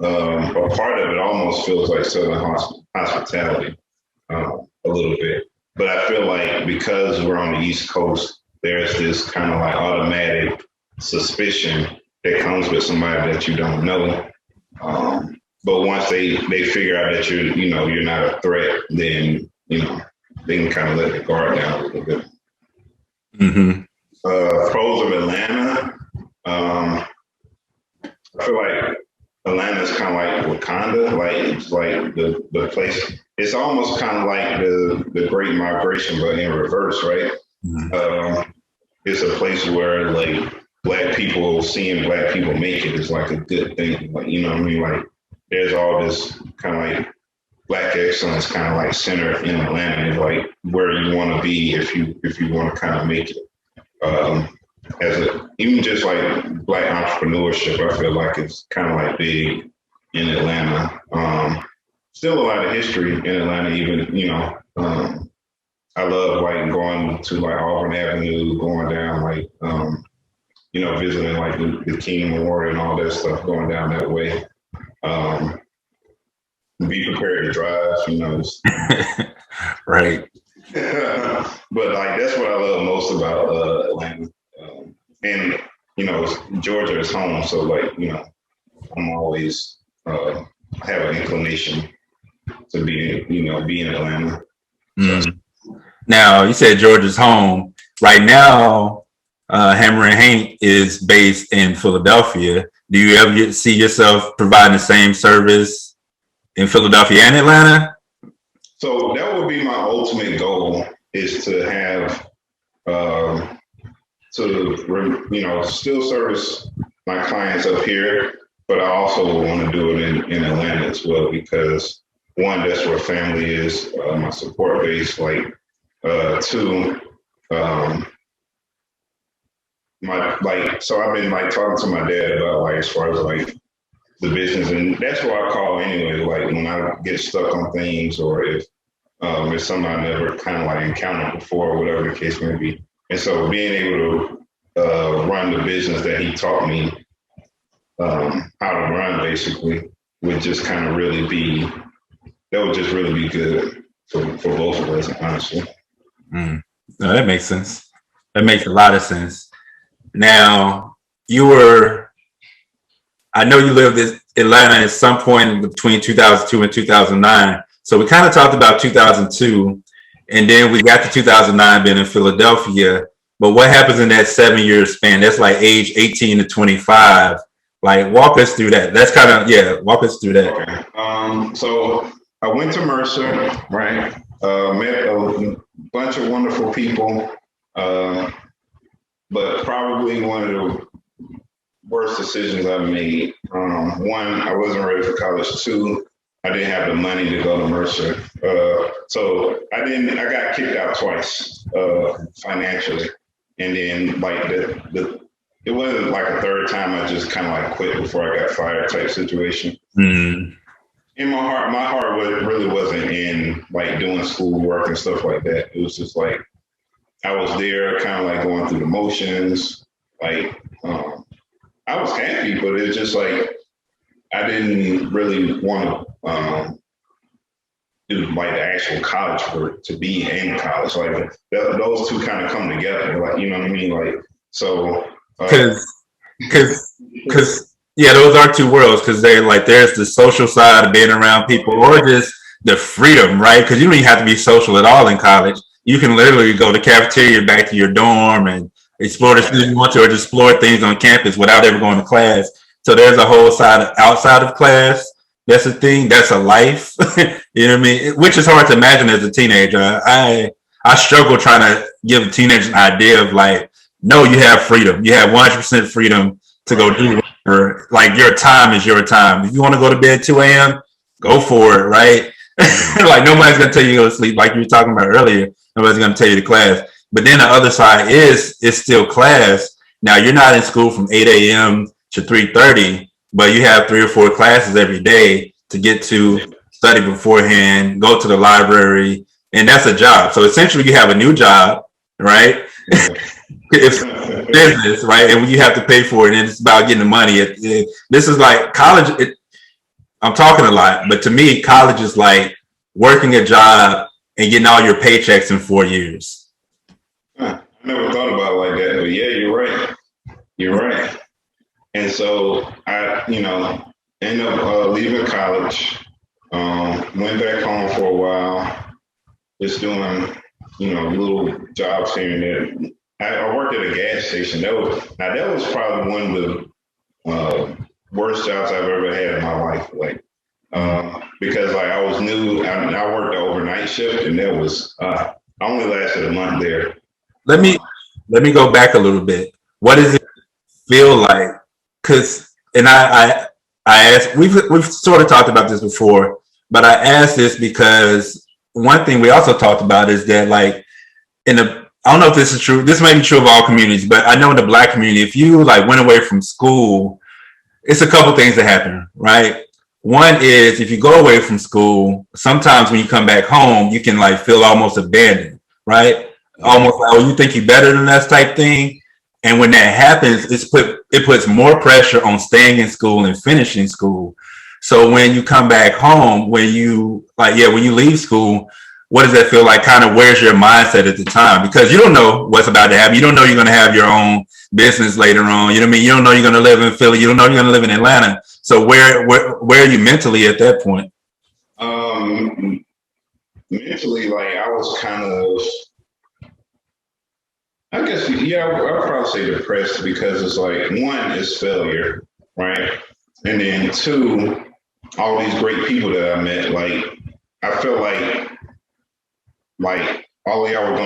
a part of it almost feels like Southern hospitality a little bit. But I feel like because we're on the East Coast, there's this kind of like automatic suspicion that comes with somebody that you don't know. But once they figure out that you're not a threat, then they can kind of let the guard down a little bit. Mm-hmm. Pros of Atlanta. I feel like Atlanta's kind of like Wakanda. Like it's like the place. It's almost kind of like the Great Migration, but in reverse, right? Mm-hmm. It's a place where like seeing black people make it is like a good thing. Like, you know what I mean? Like there's all this kind of like black excellence kind of like center in Atlanta, like where you want to be if you want to kind of make it. Even just like black entrepreneurship, I feel like it's kind of like big in Atlanta. Still a lot of history in Atlanta, even, I love like going to like Auburn Avenue, going down like, visiting like the King Memorial and all that stuff, going down that way. Be prepared to drive, Right. But like that's what I love most about Atlanta. And Georgia is home, so like I'm always have an inclination to be in Atlanta. Mm. Now you said Georgia's home. Right now, Hammerin Hank is based in Philadelphia. Do you ever see yourself providing the same service in Philadelphia and Atlanta? So that would be my ultimate goal, is to have still service my clients up here, but I also want to do it in Atlanta as well, because one, that's where family is, my support base. Like two, so I've been like talking to my dad about like as far as like the business, and that's what I call anyway. Like when I get stuck on things, or if it's something I never kind of like encountered before, whatever the case may be. And so being able to run the business that he taught me how to run, basically, would just kind of really be good for both of us, honestly. No, that makes sense. That makes a lot of sense. Now, I know you lived in Atlanta at some point between 2002 and 2009. So we kind of talked about 2002, and then we got to 2009 being in Philadelphia. But what happens in that 7-year span? That's like age 18 to 25. Like, walk us through that. That's kind of, walk us through that. Okay. So I went to Mercer, right? Met a bunch of wonderful people, but probably one of the worst decisions I've made. One, I wasn't ready for college. Two, I didn't have the money to go to Mercer. So I got kicked out twice financially. And then like it wasn't like a third time I just kind of like quit before I got fired type situation. Mm. in my heart really wasn't in like doing schoolwork and stuff like that. It was just like I was there, kind of like going through the motions. Like I was happy, but it's just like I didn't really want to do like the actual college work to be in college. Like those two kind of come together. Like you know what I mean? Like so. Because yeah, those are two worlds. Because they're like there's the social side of being around people, or just the freedom, right? Because you don't even have to be social at all in college. You can literally go to the cafeteria, back to your dorm, and explore the things you want to, or just explore things on campus without ever going to class. So there's a whole side of, outside of class. That's a thing. That's a life. You know what I mean? Which is hard to imagine as a teenager. I struggle trying to give teenagers an idea of like, no, you have freedom. You have 100% freedom to go do whatever. Like your time is your time. If you want to go to bed 2 a.m., go for it, right? Like nobody's gonna tell you to go to sleep, like you were talking about earlier. Nobody's gonna tell you to class. But then the other side is it's still class. Now you're not in school from 8 a.m. to 3:30, but you have 3 or 4 classes every day to get to, study beforehand, go to the library, and that's a job. So essentially you have a new job, right? It's business, right? And you have to pay for it, and it's about getting the money. This is like college. I'm talking a lot, but to me, college is like working a job and getting all your paychecks in 4 years. I never thought about it like that, but yeah, you're right. You're right. And so I, ended up leaving college, went back home for a while, just doing, little jobs here and there. I worked at a gas station. That was probably one of the worst jobs I've ever had in my life. Like, because like I was new, I worked the overnight shift, and that was I only lasted a month there. Let me go back a little bit. What does it feel like? Because I asked, we've sort of talked about this before, but I asked this because one thing we also talked about is that like I don't know if this is true. This may be true of all communities, but I know in the Black community, if you like went away from school, it's a couple things that happen, right? One is if you go away from school, sometimes when you come back home, you can like feel almost abandoned, right? Almost like, oh, you think you're better than us type thing. And when that happens, it puts more pressure on staying in school and finishing school. So when you come back home, when you leave school, what does that feel like? Kind of where's your mindset at the time? Because you don't know what's about to happen. You don't know you're going to have your own business later on. You know what I mean? You don't know you're going to live in Philly. You don't know you're going to live in Atlanta. So where are you mentally at that point? Mentally, like I was kind of, I guess, yeah, I'd probably say depressed because it's like, one is failure, right? And then two, all these great people that I met, like, I felt like all of y'all were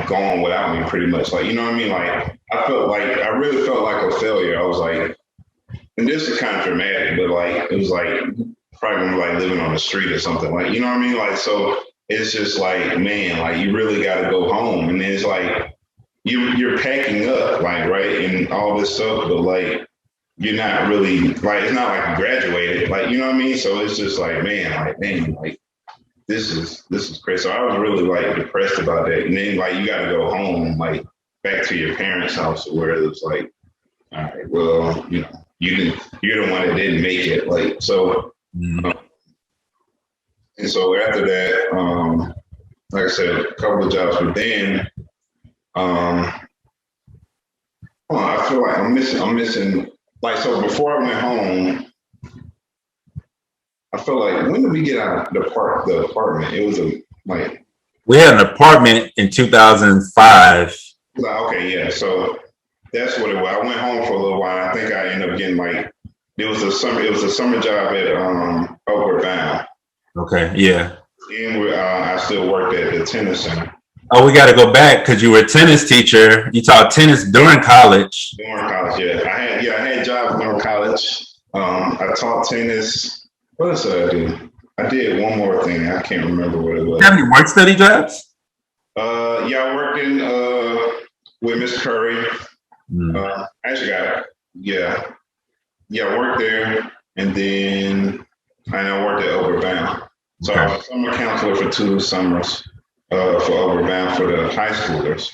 going without me pretty much. Like, you know what I mean? Like, I really felt like a failure. I was like, and this is kind of dramatic, but like, it was like, probably like living on the street or something. Like, you know what I mean? Like, so it's just like, man, like you really got to go home. And then it's like, you're packing up, like, right, and all this stuff, but like you're not really like it's not like you graduated, like you know what I mean. So it's just like, man, like this is crazy. So I was really like depressed about that. And then like you got to go home, like back to your parents' house, where it was like, all right, well, you're the one that didn't make it, like so. And so after that, like I said, a couple of jobs, but then. I feel like I'm missing. Like, so before I went home, I feel like when did we get out the apartment? It was We had an apartment in 2005. Okay, yeah. So that's what it was. I went home for a little while. I think I ended up getting like it was a summer job at Outward Bound. Okay, yeah. And I still worked at the tennis center. Oh, we got to go back because you were a tennis teacher. You taught tennis during college. During college, yeah. I had jobs during college. I taught tennis. What else did I do? I did one more thing. I can't remember what it was. You have any work study jobs? Yeah, I worked in with Miss Curry. Actually, I worked there, and then and I worked at Overbound. So I was a summer counselor for 2 summers for Overbound for the high schoolers.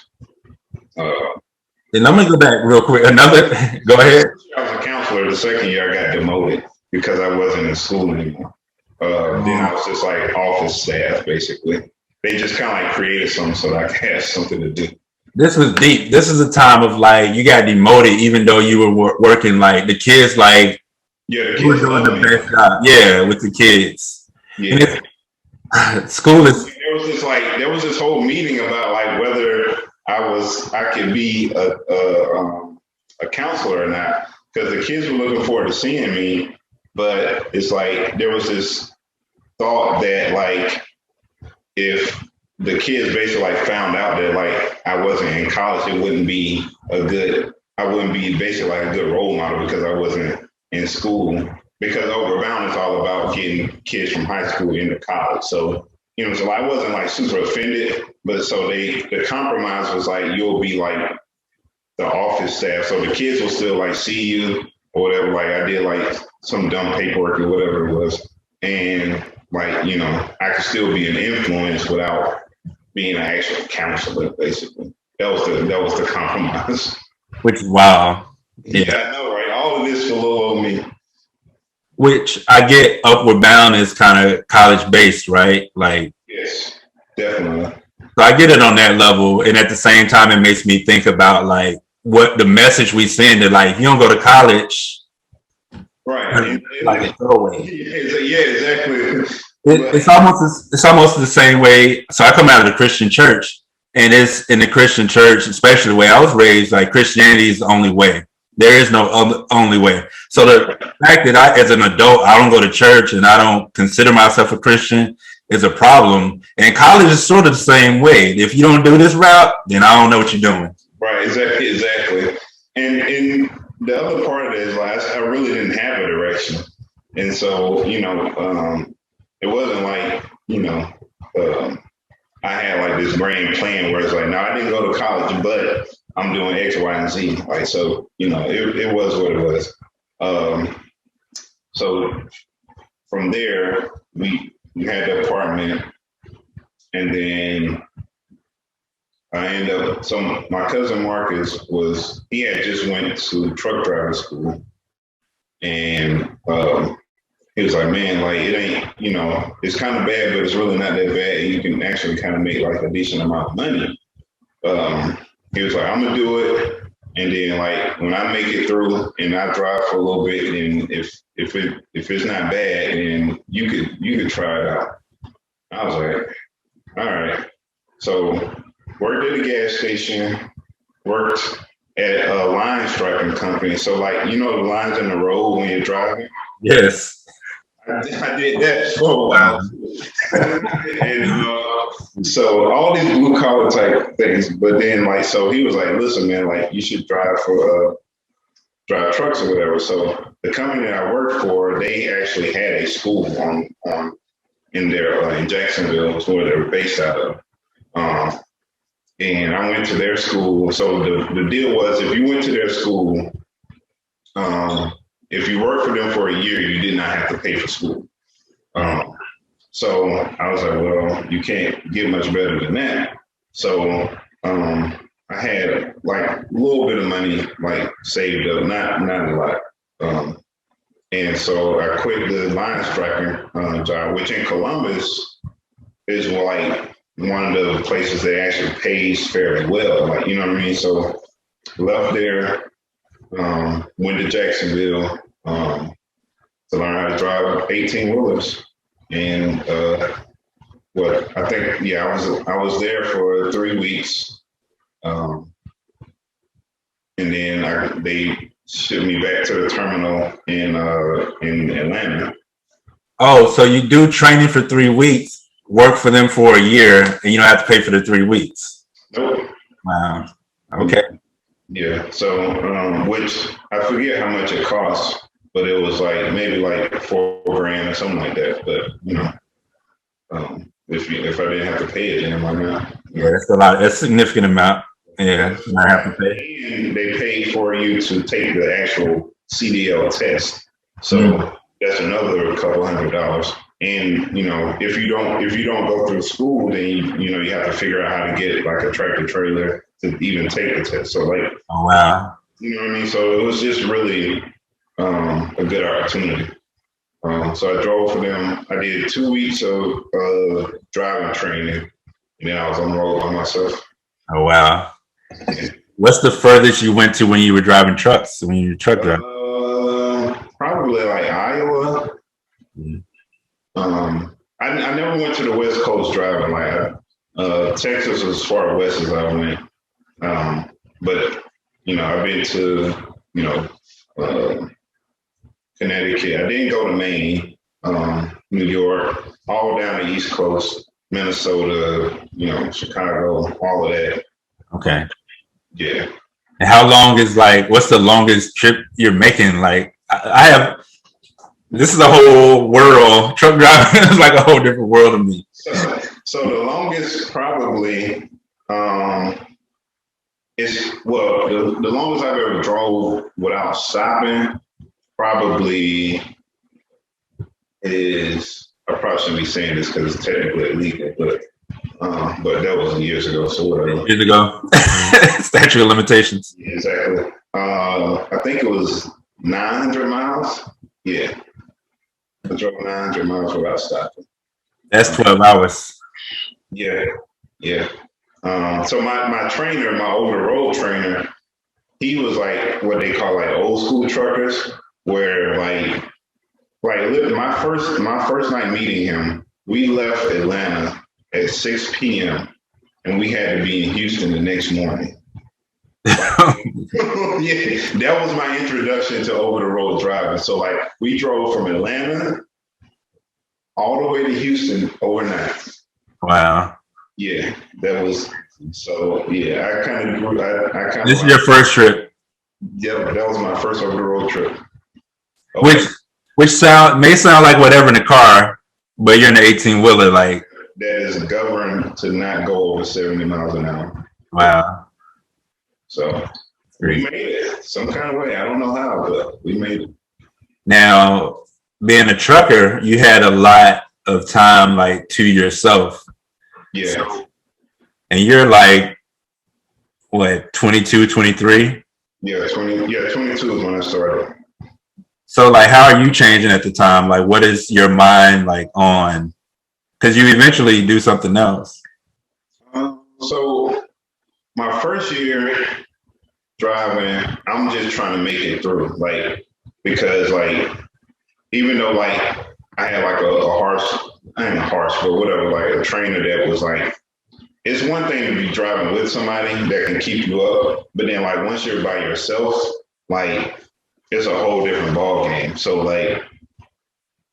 And let me go back real quick. Go ahead. I was a counselor. The second year I got demoted because I wasn't in school anymore. Then I was just like office staff, basically. They just kind of like created something so that I could have something to do. This was deep. This is a time of like, you got demoted even though you were working like the kids, like, Yeah, the you were kids doing the loved me. best job. Yeah, with the kids. Yeah. School is, There was this whole meeting about like whether I could be a counselor or not, because the kids were looking forward to seeing me, but it's like there was this thought that like if the kids basically like found out that like I wasn't in college, I wouldn't be basically like a good role model because I wasn't in school. Because Overbound is all about getting kids from high school into college. So, so I wasn't like super offended, but so the compromise was like, you'll be like the office staff. So the kids will still like see you or whatever. Like I did like some dumb paperwork or whatever it was. And like, I could still be an influence without being an actual counselor, basically. That was the compromise. which, wow. Yeah, I know, right? All of this for little old me. Which I get Upward Bound is kind of college based, right? Like, Yes, definitely. so I get it on that level. And at the same time, it makes me think about like what the message we send that like, if you don't go to college, Right. like a throwaway. Yeah, exactly. It's almost the same way. So I come out of the Christian church, and it's in the Christian church, especially the way I was raised, like Christianity is the only way. There is no only way. So the fact that I, as an adult, I don't go to church and I don't consider myself a Christian is a problem. And college is sort of the same way. If you don't do this route, then I don't know what you're doing. Right, exactly. And the other part of it is like I really didn't have a direction. And so, it wasn't like, I had like this grand plan where it's like, no, I didn't go to college, but I'm doing X, Y, and Z. Like, so, it was what it was. So from there, we had the apartment, and then I ended up, so my cousin Marcus he had just went to truck driving school, and he was like, man, like it ain't, it's kind of bad, but it's really not that bad. And you can actually kind of make like a decent amount of money. He was like, I'm gonna do it. And then like when I make it through and I drive for a little bit, and if it's not bad, then you could try it out. I was like, all right. So worked at a gas station, worked at a line striping company. So like, the lines in the road when you're driving? Yes. I did that for a while. And so all these blue collar type things, but then like, so he was like, listen, man, like you should drive trucks or whatever. So the company that I worked for, they actually had a school in there in Jacksonville, is where they were based out of. And I went to their school. So the deal was, if you went to their school, if you worked for them for a year, you did not have to pay for school. So I was like, well, you can't get much better than that. So I had like a little bit of money like saved up, not a lot. And so I quit the line striping job, which in Columbus is like one of the places that actually pays fairly well. Like, you know what I mean? So left there, went to Jacksonville to learn how to drive 18-wheelers. And I was there for 3 weeks. And then they shipped me back to the terminal in Atlanta. Oh, so you do training for 3 weeks, work for them for a year, and you don't have to pay for the 3 weeks. Nope. Wow. Okay. Yeah. So, which I forget how much it costs, but it was like maybe like $4,000 or something like that. But if I didn't have to pay it, then why not? Yeah, that's a lot. That's a significant amount. Yeah, I have to pay. And they pay for you to take the actual CDL test. So that's another couple $100. And if you don't go through school, then you have to figure out how to get like a tractor trailer to even take the test. So like, Oh wow. you know what I mean? So it was just really a good opportunity. So I drove for them. I did 2 weeks of driving training, and then I was on the road by myself. Oh wow. What's the furthest you went to when you were driving trucks? When you were truck driver? Probably like Iowa. I never went to the West Coast driving. Like Texas was as far west as I went. But I've been to Connecticut. I didn't go to Maine, New York, all down the East Coast, Minnesota, Chicago, all of that. Okay. Yeah. And how long is what's the longest trip you're making? Like I have, this is a whole world. Truck driving is like a whole different world to me. So the longest probably the longest I've ever drove without stopping probably is, I probably shouldn't be saying this because it's technically illegal, but that was years ago, so whatever. Years ago. Statute of limitations. Yeah, exactly. I think it was 900 miles. Yeah. I drove 900 miles without stopping. That's 12 hours. Yeah. Yeah. So my trainer, my over-the-road trainer, he was like what they call like old school truckers, where like my first night meeting him, we left Atlanta at 6 p.m. and we had to be in Houston the next morning. Yeah, that was my introduction to over-the-road driving. So like we drove from Atlanta all the way to Houston overnight. Wow. Yeah, that was so. Yeah, I kind of grew. I kind of. This is your first trip. Yeah, that was my first over-the-road trip. Okay. Which may sound like whatever in the car, but you're in the 18-wheeler, like that is governed to not go over 70 miles an hour. Wow. So we made it some kind of way. I don't know how, but we made it. Now, being a trucker, you had a lot of time like to yourself. Yeah. So, and you're like, what, 22, 23? Yeah, 22 is when I started. So like, how are you changing at the time? Like, what is your mind like on? Because you eventually do something else. So my first year driving, I'm just trying to make it through, like, because like, even though like I had like I ain't harsh, but whatever, like a trainer that was like, it's one thing to be driving with somebody that can keep you up, but then like once you're by yourself, like it's a whole different ball game. So like,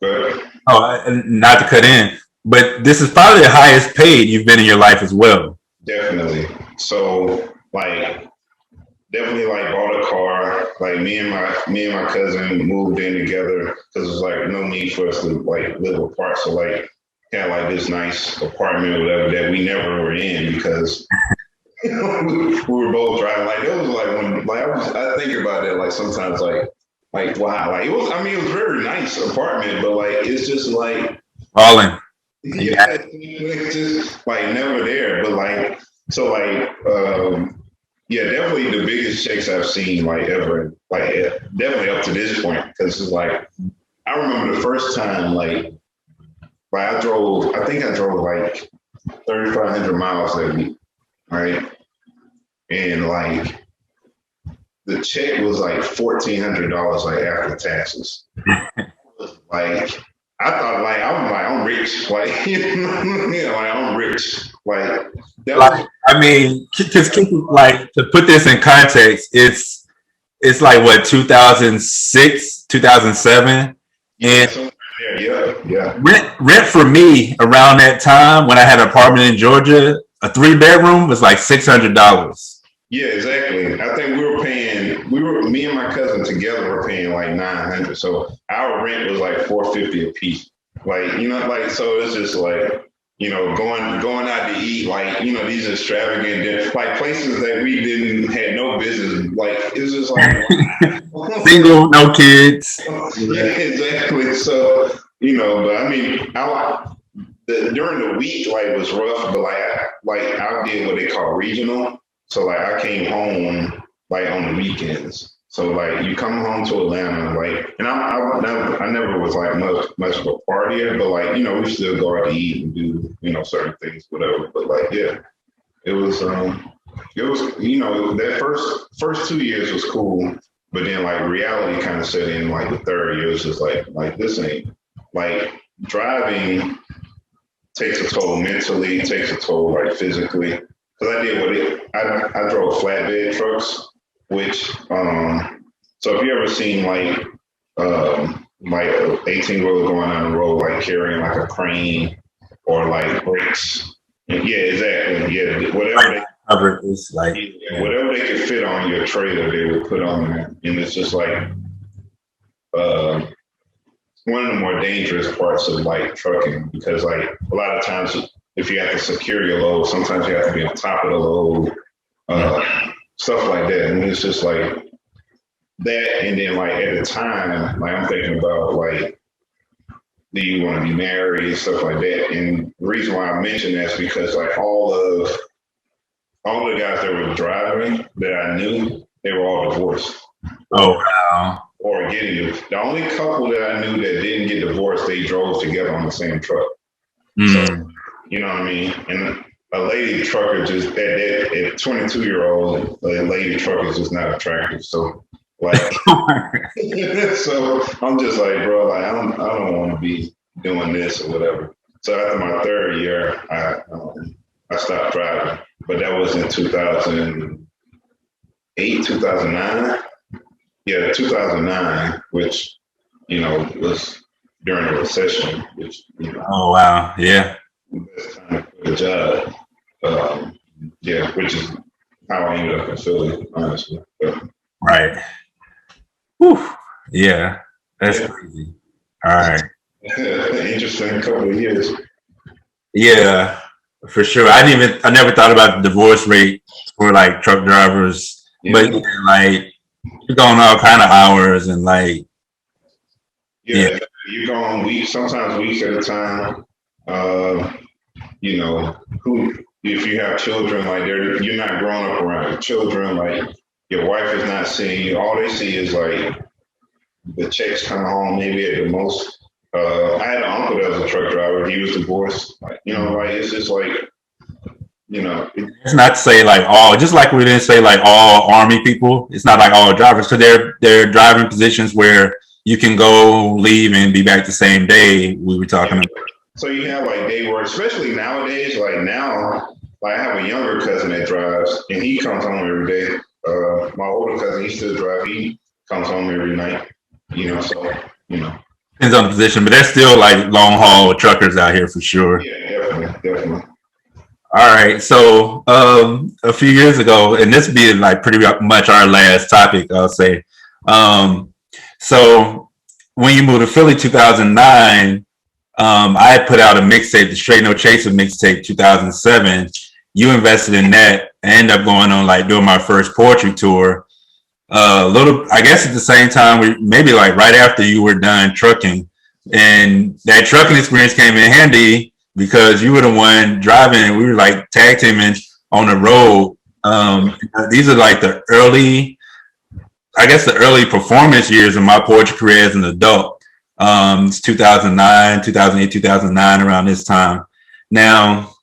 not to cut in, but this is probably the highest paid you've been in your life as well. Definitely. So like, definitely like bought a car. Like me and my cousin moved in together because there's like no need for us to like live apart. So like had like this nice apartment or whatever that we never were in because we were both driving. Like it was like when like I think about that like sometimes like wow, like it was very nice apartment, but like it's just like Falling. yeah, it's just like never there. But like so like yeah, definitely the biggest checks I've seen like ever, like definitely up to this point, because it's like I remember the first time like I drove like 3,500 miles that week, right? And like the check was like $1,400 like after taxes. Like I thought like I'm rich, like yeah, like I'm rich, like that was. I mean, because like to put this in context, it's like what 2006, 2007, and yeah. Rent for me around that time when I had an apartment in Georgia, a 3-bedroom was like $600. Yeah, exactly. I think me and my cousin together were paying like $900. So our rent was like $450 a piece. Like, like, so it's just like, going out to eat, like, these extravagant dinners, like places that we had no business. Like, it's just like Single, no kids. yeah, exactly. So, but I mean, during the week, like, it was rough, but I did what they call regional. So like I came home like on the weekends. So like you come home to Atlanta, like, and I never was like much of a partier, but like, we still go out to eat and do, certain things, whatever. But like, yeah, it was that first 2 years was cool, but then like reality kind of set in. Like the third year was just like this ain't, like, driving takes a toll mentally, takes a toll like physically. Because I drove flatbed trucks, which so if you ever seen like an 18-wheeler going down the road, like carrying like a crane or like brakes. Yeah, exactly. Yeah, whatever they could fit on your trailer, they would put on there, and it's just like one of the more dangerous parts of like trucking, because like a lot of times if you have to secure your load, sometimes you have to be on top of the load, stuff like that. And it's just like that. And then like at the time, like I'm thinking about like, do you want to be married, stuff like that. And the reason why I mention that is because like all the guys that were driving that I knew, they were all divorced. Oh, wow. Or getting divorced. The only couple that I knew that didn't get divorced, they drove together on the same truck. So, you know what I mean? And a lady trucker just, at 22-year-old, a lady trucker is just not attractive. So, like, so I'm just like, bro, like, I don't want to be doing this or whatever. So after my third year, I stopped driving, but that was in 2008, 2009. Yeah, 2009, which, was during the recession, which, Oh, wow. Yeah. best time to quit a job. Which is how I ended up in Philly, honestly. But, Right. Whew. Yeah. That's crazy. All right. interesting couple of years. Yeah, for sure. I never thought about the divorce rate for like truck drivers, but like you're going all kind of hours and like. Yeah. You're going sometimes weeks at a time. If you have children, like you're not growing up around your children, like your wife is not seeing you. All they see is like the checks come home maybe at the most. I had an uncle that was a truck driver. He was divorced. Like, like it's just like, It's not to say like all, just like we didn't say like all Army people. It's not like all drivers, because they're driving positions where you can go, leave, and be back the same day. We were talking about. So you have like day work, especially nowadays. Like now, like I have a younger cousin that drives, and he comes home every day. My older cousin, he still drives. He comes home every night. So Depends on the position, but there's still like long haul truckers out here for sure. Yeah, definitely. All right. So a few years ago, and this being like pretty much our last topic, I'll say. So when you moved to Philly 2009, I had put out a mixtape, the Straight No Chaser mixtape 2007. You invested in that. I ended up going on like doing my first poetry tour. I guess at the same time, maybe like right after you were done trucking, and that trucking experience came in handy because you were the one driving and we were like tag teaming on the road. These are like the early performance years of my poetry career as an adult. It's 2009, 2008, 2009, around this time. Now,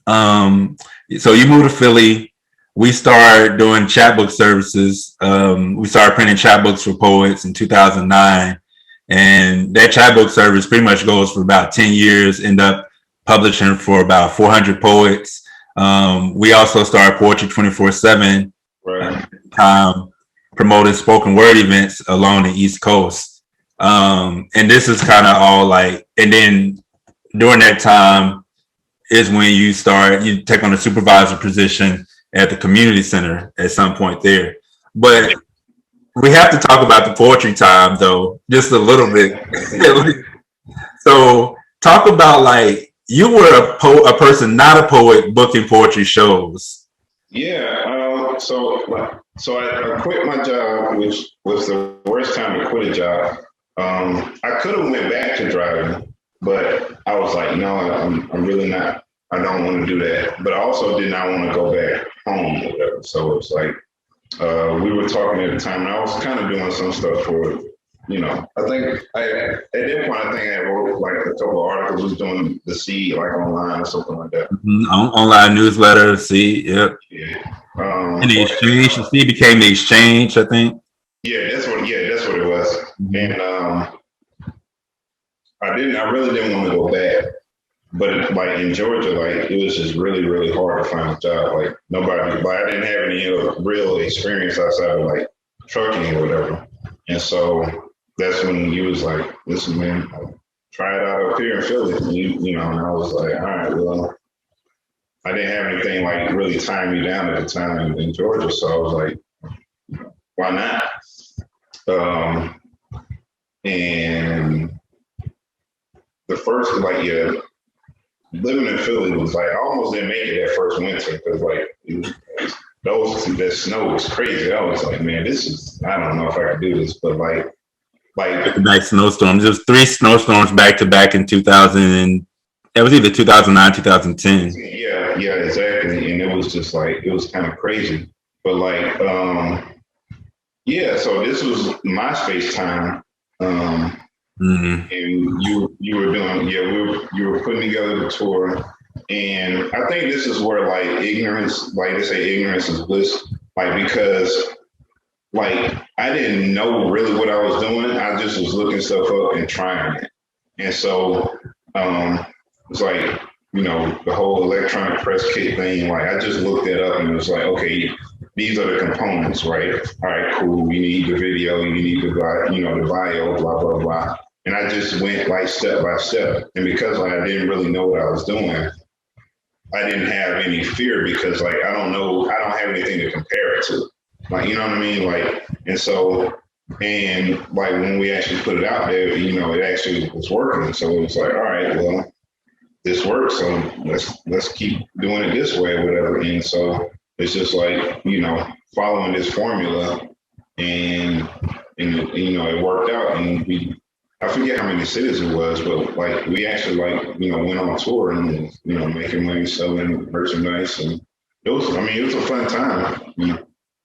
so you moved to Philly. We started doing chapbook services. We started printing chapbooks for poets in 2009. And that chapbook service pretty much goes for about 10 years, end up publishing for about 400 poets. We also started Poetry 24/7, promoting spoken word events along the East Coast. And this is kind of all like, and then during that time is when you take on a supervisor position at the community center at some point there. But we have to talk about the poetry time though, just a little bit. So talk about like you were a person, not a poet, booking poetry shows. Yeah. So I quit my job, which was the worst time to quit a job. I could have went back to driving, but I was like, no, I'm really not. I don't want to do that. But I also did not want to go back home or whatever. So it was like, we were talking at the time, and I was kind of doing some stuff for, I think at that point, I think I wrote like a couple of articles, was doing the Seed like online or something like that. Online newsletter, Seed, yep. Yeah. And the exchange, the Seed became the exchange, I think. Yeah, that's what it was. And I really didn't want to go back. But like in Georgia, like it was just really, really hard to find a job. Like I didn't have any real experience outside of like trucking or whatever. And so that's when you was like, listen, man, try it out up here in Philly. And I was like, all right, well, I didn't have anything like really tying me down at the time in Georgia. So I was like, why not? And the first, living in Philly was like, I almost didn't make it that first winter because that snow was crazy. I was like, man, I don't know if I can do this, but like nice snowstorms. There was 3 snowstorms back to back in 2000, and it was either 2009, 2010. Yeah, exactly. And it was just like, it was kind of crazy. But like, so this was MySpace time. And you were doing, you were putting together the tour. And I think this is where like ignorance, like they say ignorance is bliss, like because like I didn't know really what I was doing. I just was looking stuff up and trying it. And so it's like, the whole electronic press kit thing, like I just looked it up and it was like, okay, these are the components, right? All right, cool. You need the video, you need the bio, blah, blah, blah. And I just went like step by step. And because I didn't really know what I was doing, I didn't have any fear because like, I don't have anything to compare it to. Like, you know what I mean? Like, and so, and like when we actually put it out there, it actually was working. So it was like, all right, well, this works. So let's keep doing it this way or whatever. And so it's just like, following this formula and it worked out. And I forget how many cities it was, but like we actually went on tour and making money selling merchandise, and it was a fun time.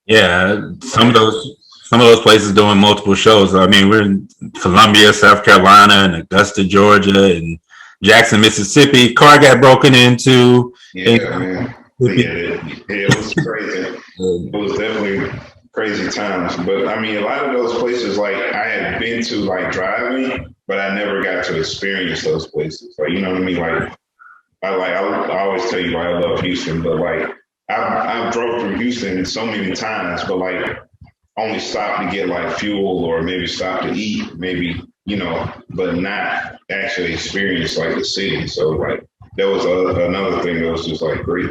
Yeah, some of those places doing multiple shows. I mean, we're in Columbia, South Carolina, and Augusta, Georgia, and Jackson, Mississippi. Car got broken into. Yeah, man. It was crazy. It was definitely crazy times. But I mean, a lot of those places, like I had been to like driving, but I never got to experience those places. Like, you know what I mean? Like I always tell you, like, I love Houston, but like I drove through Houston so many times, but like only stopped to get like fuel or maybe stop to eat, maybe, but not actually experience like the city. So like that was another thing that was just like great.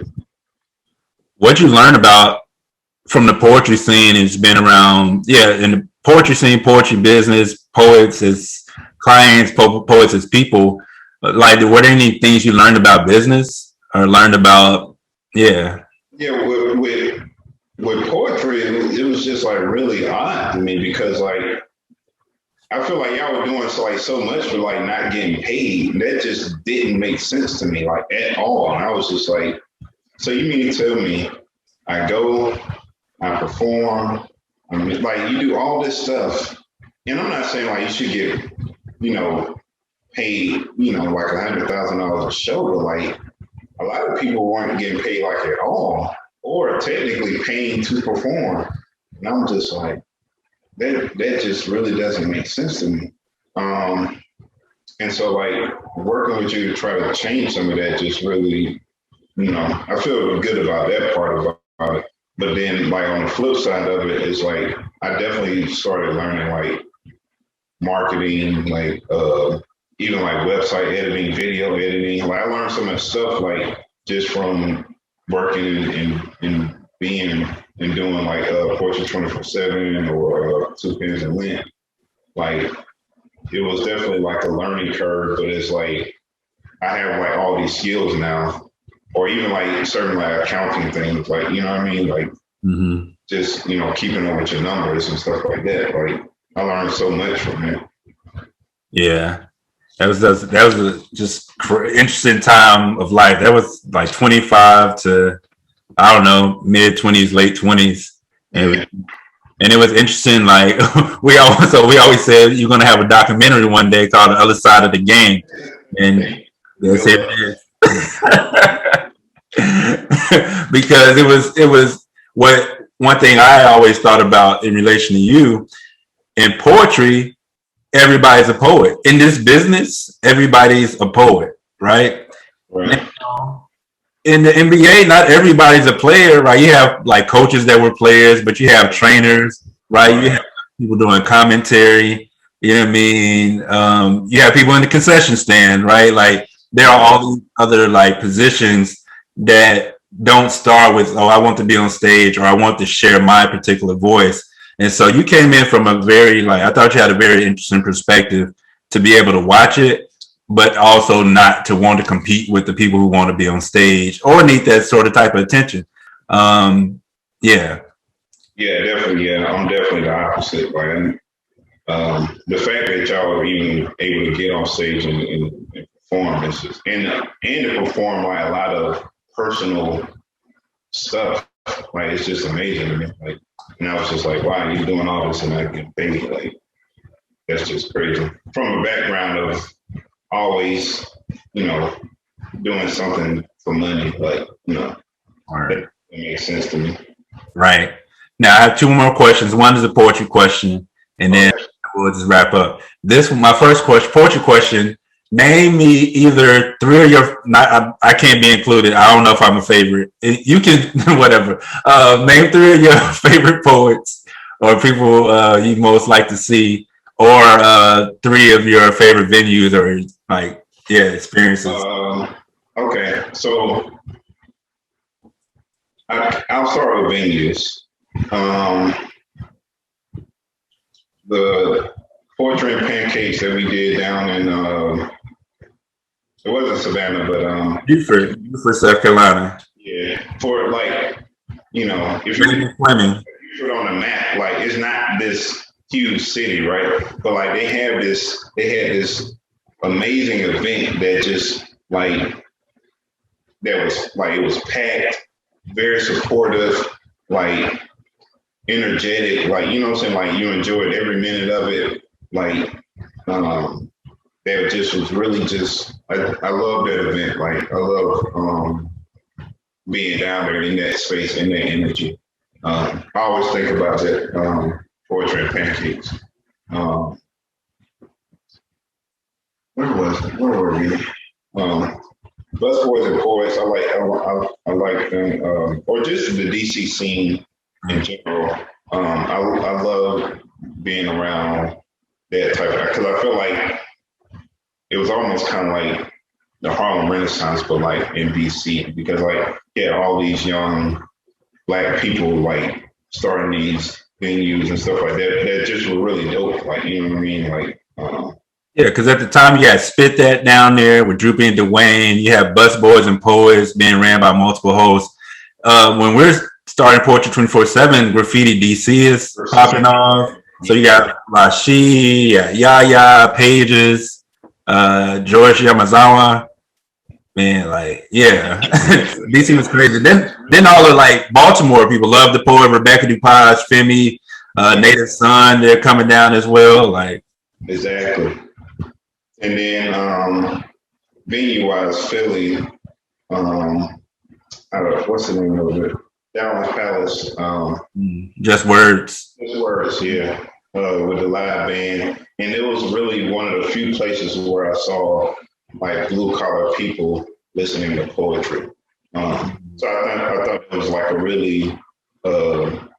What you learn about from the poetry scene has been around, in the poetry scene, poetry business, poets as clients, poets as people. Like, were there any things you learned about business or learned about, Yeah, with poetry, it was just like really odd to me because like, I feel like y'all were doing so much for like not getting paid. That just didn't make sense to me like at all. And I was just like, so you mean to tell me I go, I perform, like you do all this stuff. And I'm not saying like you should get, paid, like $100,000 a show, but like a lot of people weren't getting paid like at all, or technically paying to perform. And I'm just like, that just really doesn't make sense to me. And so like working with you to try to change some of that just really, I feel good about that part about it. But then like on the flip side of it is like, I definitely started learning like marketing, like even like website editing, video editing. Like I learned some of that stuff like just from working and being and doing like Poetry 24/7 or Two Pens and Lint. Like it was definitely like a learning curve, but it's like I have like all these skills now, or even like certain like accounting things, like, you know what I mean? Like just, you know, keeping up with your numbers and stuff like that. Like I learned so much from it. Yeah. That was a just interesting time of life. That was like 25 to, I don't know, mid 20s, late 20s. And it was interesting. Like we always said, you're going to have a documentary one day called The Other Side of the Game. And that's it. Because it was what one thing I always thought about in relation to you in poetry. Everybody's a poet in this business. Everybody's a poet, right? Right. In the NBA, not everybody's a player, right? You have like coaches that were players, but you have trainers, right? You have people doing commentary. You know what I mean? You have people in the concession stand, right? Like there are all these other like positions that don't start with, oh, I want to be on stage or I want to share my particular voice. And so you came in from a very, like, I thought you had a very interesting perspective to be able to watch it, but also not to want to compete with the people who want to be on stage or need that sort of type of attention. Yeah. Yeah, definitely. Yeah, I'm definitely the opposite. Like, the fact that y'all are even able to get on stage and perform is just, and to perform like a lot of personal stuff, like it's just amazing to me. Like, and I was just like, wow, you're doing all this and I get paid. Like, that's just crazy. From a background of always, you know, doing something for money, like, you know, that makes sense to me. Right. Now I have two more questions. One is a poetry question, and then we'll just wrap up. This my first question, poetry question. Name me either three of your. I can't be included. I don't know if I'm a favorite. You can whatever. Name three of your favorite poets or people you most like to see, or three of your favorite venues or like experiences. Okay, so I'll start with venues. The poetry and pancakes that we did down in it wasn't Savannah, but Beaufort, South Carolina. Yeah, for like, you know, if you put on the map, like it's not this huge city, right? But like they had this amazing event that just like that was like it was packed, very supportive, like energetic, like, you know what I'm saying, like you enjoyed every minute of it, like that just was really just I love that event. Like I love being down there in that space, in that energy. I always think about that poetry and pancakes. Where were we? Busboys and Poets. I like them, or just the DC scene in general. I love being around that type of, because I feel like it was almost kind of like the Harlem Renaissance, but like in DC, because like all these young Black people like starting these venues and stuff like that. That just were really dope. Like, you know what I mean? Like, yeah, because at the time you had Spit That down there with Droopy and Dwayne. You have Busboys and Poets being ran by multiple hosts. When we're starting Poetry 24/7, Graffiti DC is popping off. So you got Rashi, Yaya, Pages, George Yamazawa. Man, like, yeah, DC was crazy. Then all of like Baltimore people love the poet Rebecca DuPage, Femi, Native Son. They're coming down as well. Like, exactly. And then venue wise, Philly. What's the name of it? Dallas Palace. Just Words. Just Words, yeah. With the live band, and it was really one of the few places where I saw like blue collar people listening to poetry. So I thought it was like a really good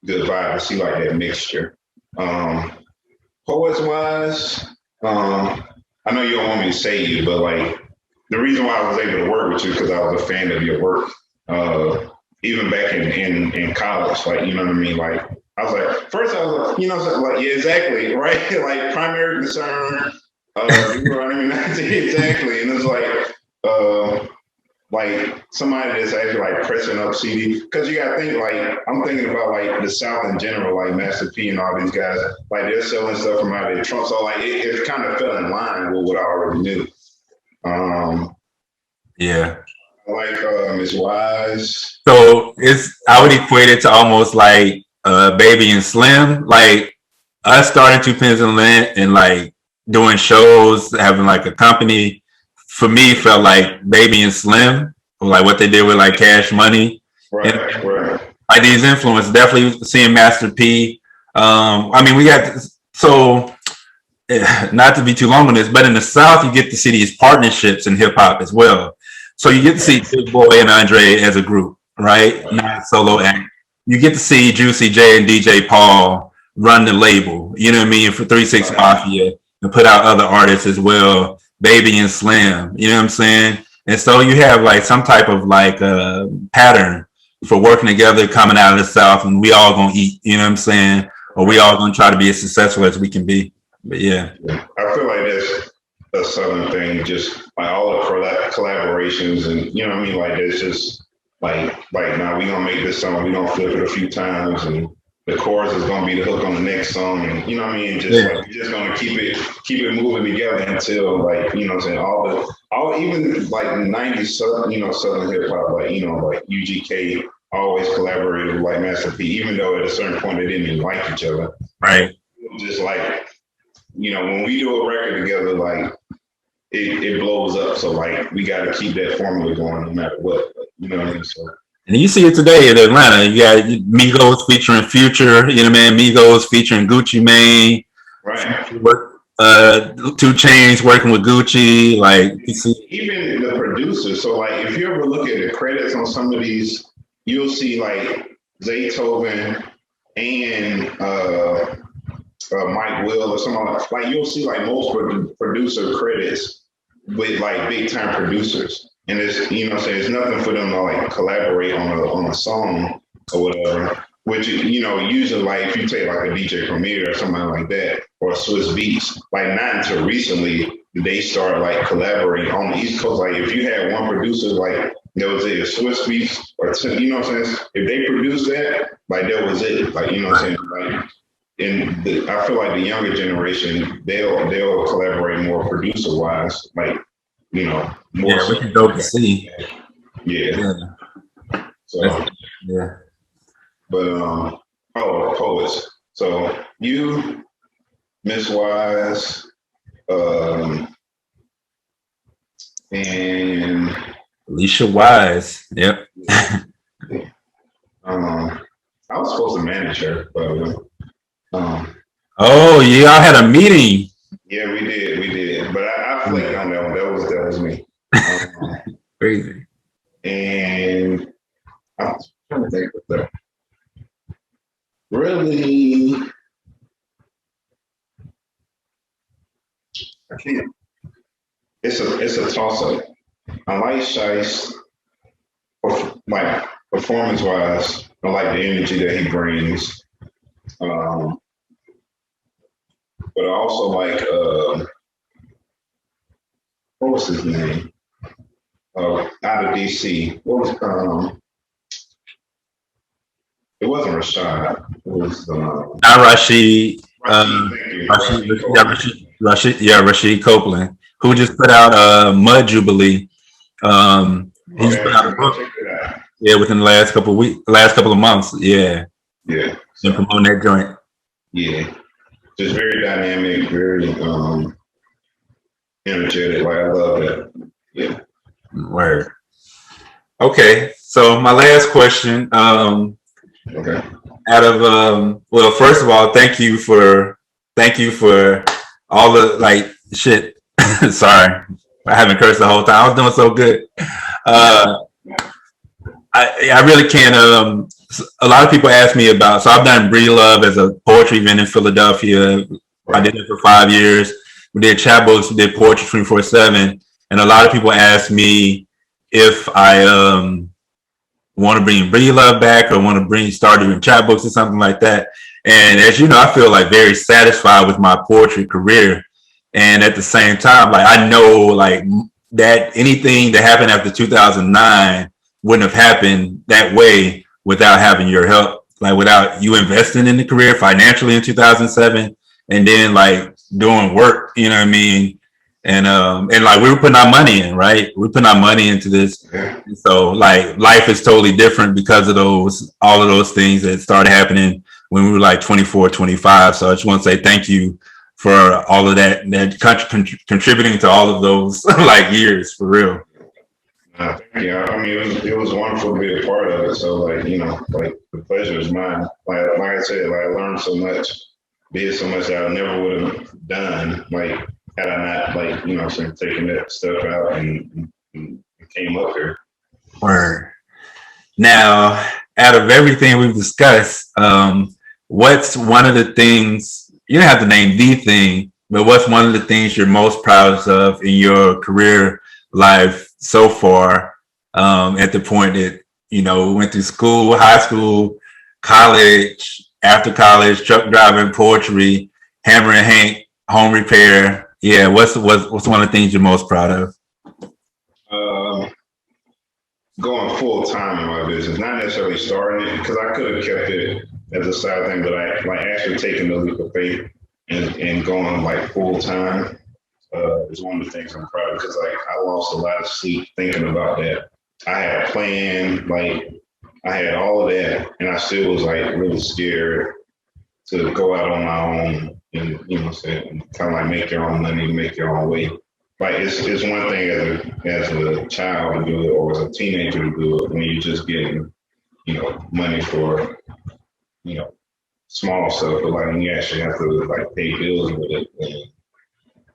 vibe to see like that mixture. Poets wise, I know you don't want me to say you, but like the reason why I was able to work with you because I was a fan of your work. Even back in college, like, you know what I mean? Like I was like, first I was like, you know, like, yeah, exactly, right? Like primary concern. You know what I mean? Exactly. And it's like somebody that's actually like pressing up CD, because you gotta think, like, I'm thinking about like the South in general, like Master P and all these guys, like they're selling stuff from out of Trump, so like it kind of fell in line with what I already knew. Yeah. Like Ms. Wise. So I would equate it to almost like Baby and Slim, like us starting Two Pins in Lint and like doing shows, having like a company. For me, felt like Baby and Slim, like what they did with like Cash Money. Right, and, right. Like these influences, definitely seeing Master P. I mean, we got so not to be too long on this, but in the South, you get to see these partnerships in hip hop as well. So you get to see Big Boy and Andre as a group, right? Not a solo act. You get to see Juicy J and DJ Paul run the label, you know what I mean, for 3-6 Mafia, and put out other artists as well, Baby and Slim, you know what I'm saying? And so you have like some type of like pattern for working together, coming out of the South, and we all gonna eat, you know what I'm saying? Or we all gonna try to be as successful as we can be. But yeah. I feel like that's a Southern thing, just like all the collaborations, and you know what I mean, like it's just like now we gonna make this song, we gonna flip it a few times, and the chorus is gonna be the hook on the next song, and you know what I mean, just like we're just gonna keep it moving together until, like, you know what I'm saying, all even like 90s Southern, you know, Southern hip hop, like, you know, like UGK always collaborated with like Master P, even though at a certain point they didn't even like each other. Right. Just like, you know, when we do a record together, like it blows up. So like we got to keep that formula going no matter what. You know what I mean? So. And you see it today in Atlanta. You got Migos featuring Future. You know, man. Migos featuring Gucci Mane. Right. 2 Chainz working with Gucci. Like you see, even the producers. So like if you ever look at the credits on some of these, you'll see like Zaytoven and Mike Will or something like you'll see like most producer credits with like big time producers, and it's, you know what I'm saying, it's nothing for them to like collaborate on a song or whatever, which, you know, usually like if you take like a DJ Premier or something like that, or Swiss Beats, like not until recently they start like collaborating on the East Coast. Like if you had one producer, like there was a Swiss Beats or, you know what I'm saying, if they produced that, like that was it, like, you know what I'm saying, like. And I feel like the younger generation, they'll collaborate more producer wise, like, you know, more. Yeah, which is dope to see. Yeah. So yeah. But poets. So you, Miss Wise, and Alicia Wise. Yep. I was supposed to manage her, but. Oh, y'all had a meeting. Yeah, we did. But I flaked on that one. That was me. Crazy. And I'm trying to think of that. Really, I can't. It's a toss up. I like Shice, like performance wise. I like the energy that he brings. But I also like what was his name? Out of DC. What was it wasn't Rashad. It was Rashid. Rashid Copeland, who just put out Mud Jubilee. He just put out a book. Yeah, within the last couple of months. Yeah. Yeah. Been promoting that joint. Yeah. Just very dynamic, very energetic. Like, I love that. Yeah. Word. Okay. So my last question. Okay. Out of well, first of all, thank you for all the like shit. Sorry, I haven't cursed the whole time. I was doing so good. I really can't. A lot of people ask me about. So I've done Bree Love as a poetry event in Philadelphia. I did it for 5 years. We did chapbooks. We did poetry 24/7. And a lot of people ask me if I want to bring Bree Love back or want to start doing chapbooks or something like that. And as you know, I feel like very satisfied with my poetry career. And at the same time, like I know, like that anything that happened after 2009 wouldn't have happened that way without having your help, like without you investing in the career financially in 2007, and then like doing work, you know what I mean? And like we were putting our money in, right? We're putting our money into this. So like life is totally different because of all of those things that started happening when we were like 24, 25. So I just want to say thank you for all of that contributing to all of those like years, for real. Thank you. I mean, it was wonderful to be a part of it. So like, like the pleasure is mine. Like I said, like I learned so much, did so much that I never would have done, like had I not, like, taking that stuff out and came up here. Word. Now, out of everything we've discussed, what's one of the things, you don't have to name the thing, but what's one of the things you're most proud of in your career life so far, at the point that, we went through school, high school, college, after college, truck driving, poetry, Hammerin Hank Home Repair. Yeah, what's one of the things you're most proud of? Going full time in my business, not necessarily starting it, because I could have kept it as a side thing, but I like actually taking the leap of faith and going like full time is one of the things I'm proud of, because like I lost a lot of sleep thinking about that. I had a plan, like I had all of that, and I still was like really scared to go out on my own and kind of like make your own money, make your own way. Like it's one thing as a child to do it, or as a teenager to do it, when you're just getting money for small stuff, but like when you actually have to like pay bills with it, and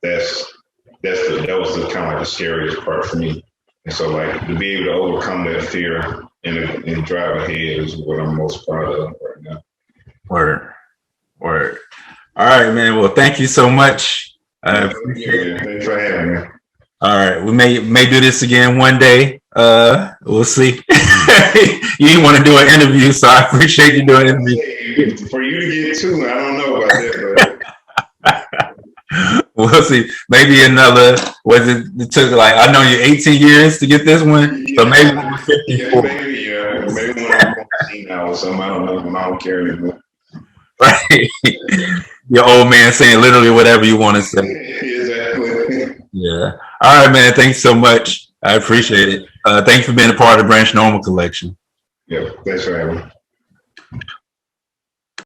that was the kind of like the scariest part for me. And so like to be able to overcome that fear and drive ahead is what I'm most proud of right now. Word. All right, man. Well, thank you so much. I appreciate it. Thanks for having me. All right, we may do this again one day. We'll see. You didn't want to do an interview, so I appreciate you doing an interview. For you to get two, I don't know about that, but we'll see. Maybe another. It took like, I know you 18 years to get this one, so maybe 54. Maybe when I'm 14 now or something. I don't know. When I don't care anymore. Right. Your old man saying literally whatever you want to say. Exactly. Yeah. All right, man. Thanks so much. I appreciate it. Thanks for being a part of the Branch Normal Collection. Yeah. Thanks for having me.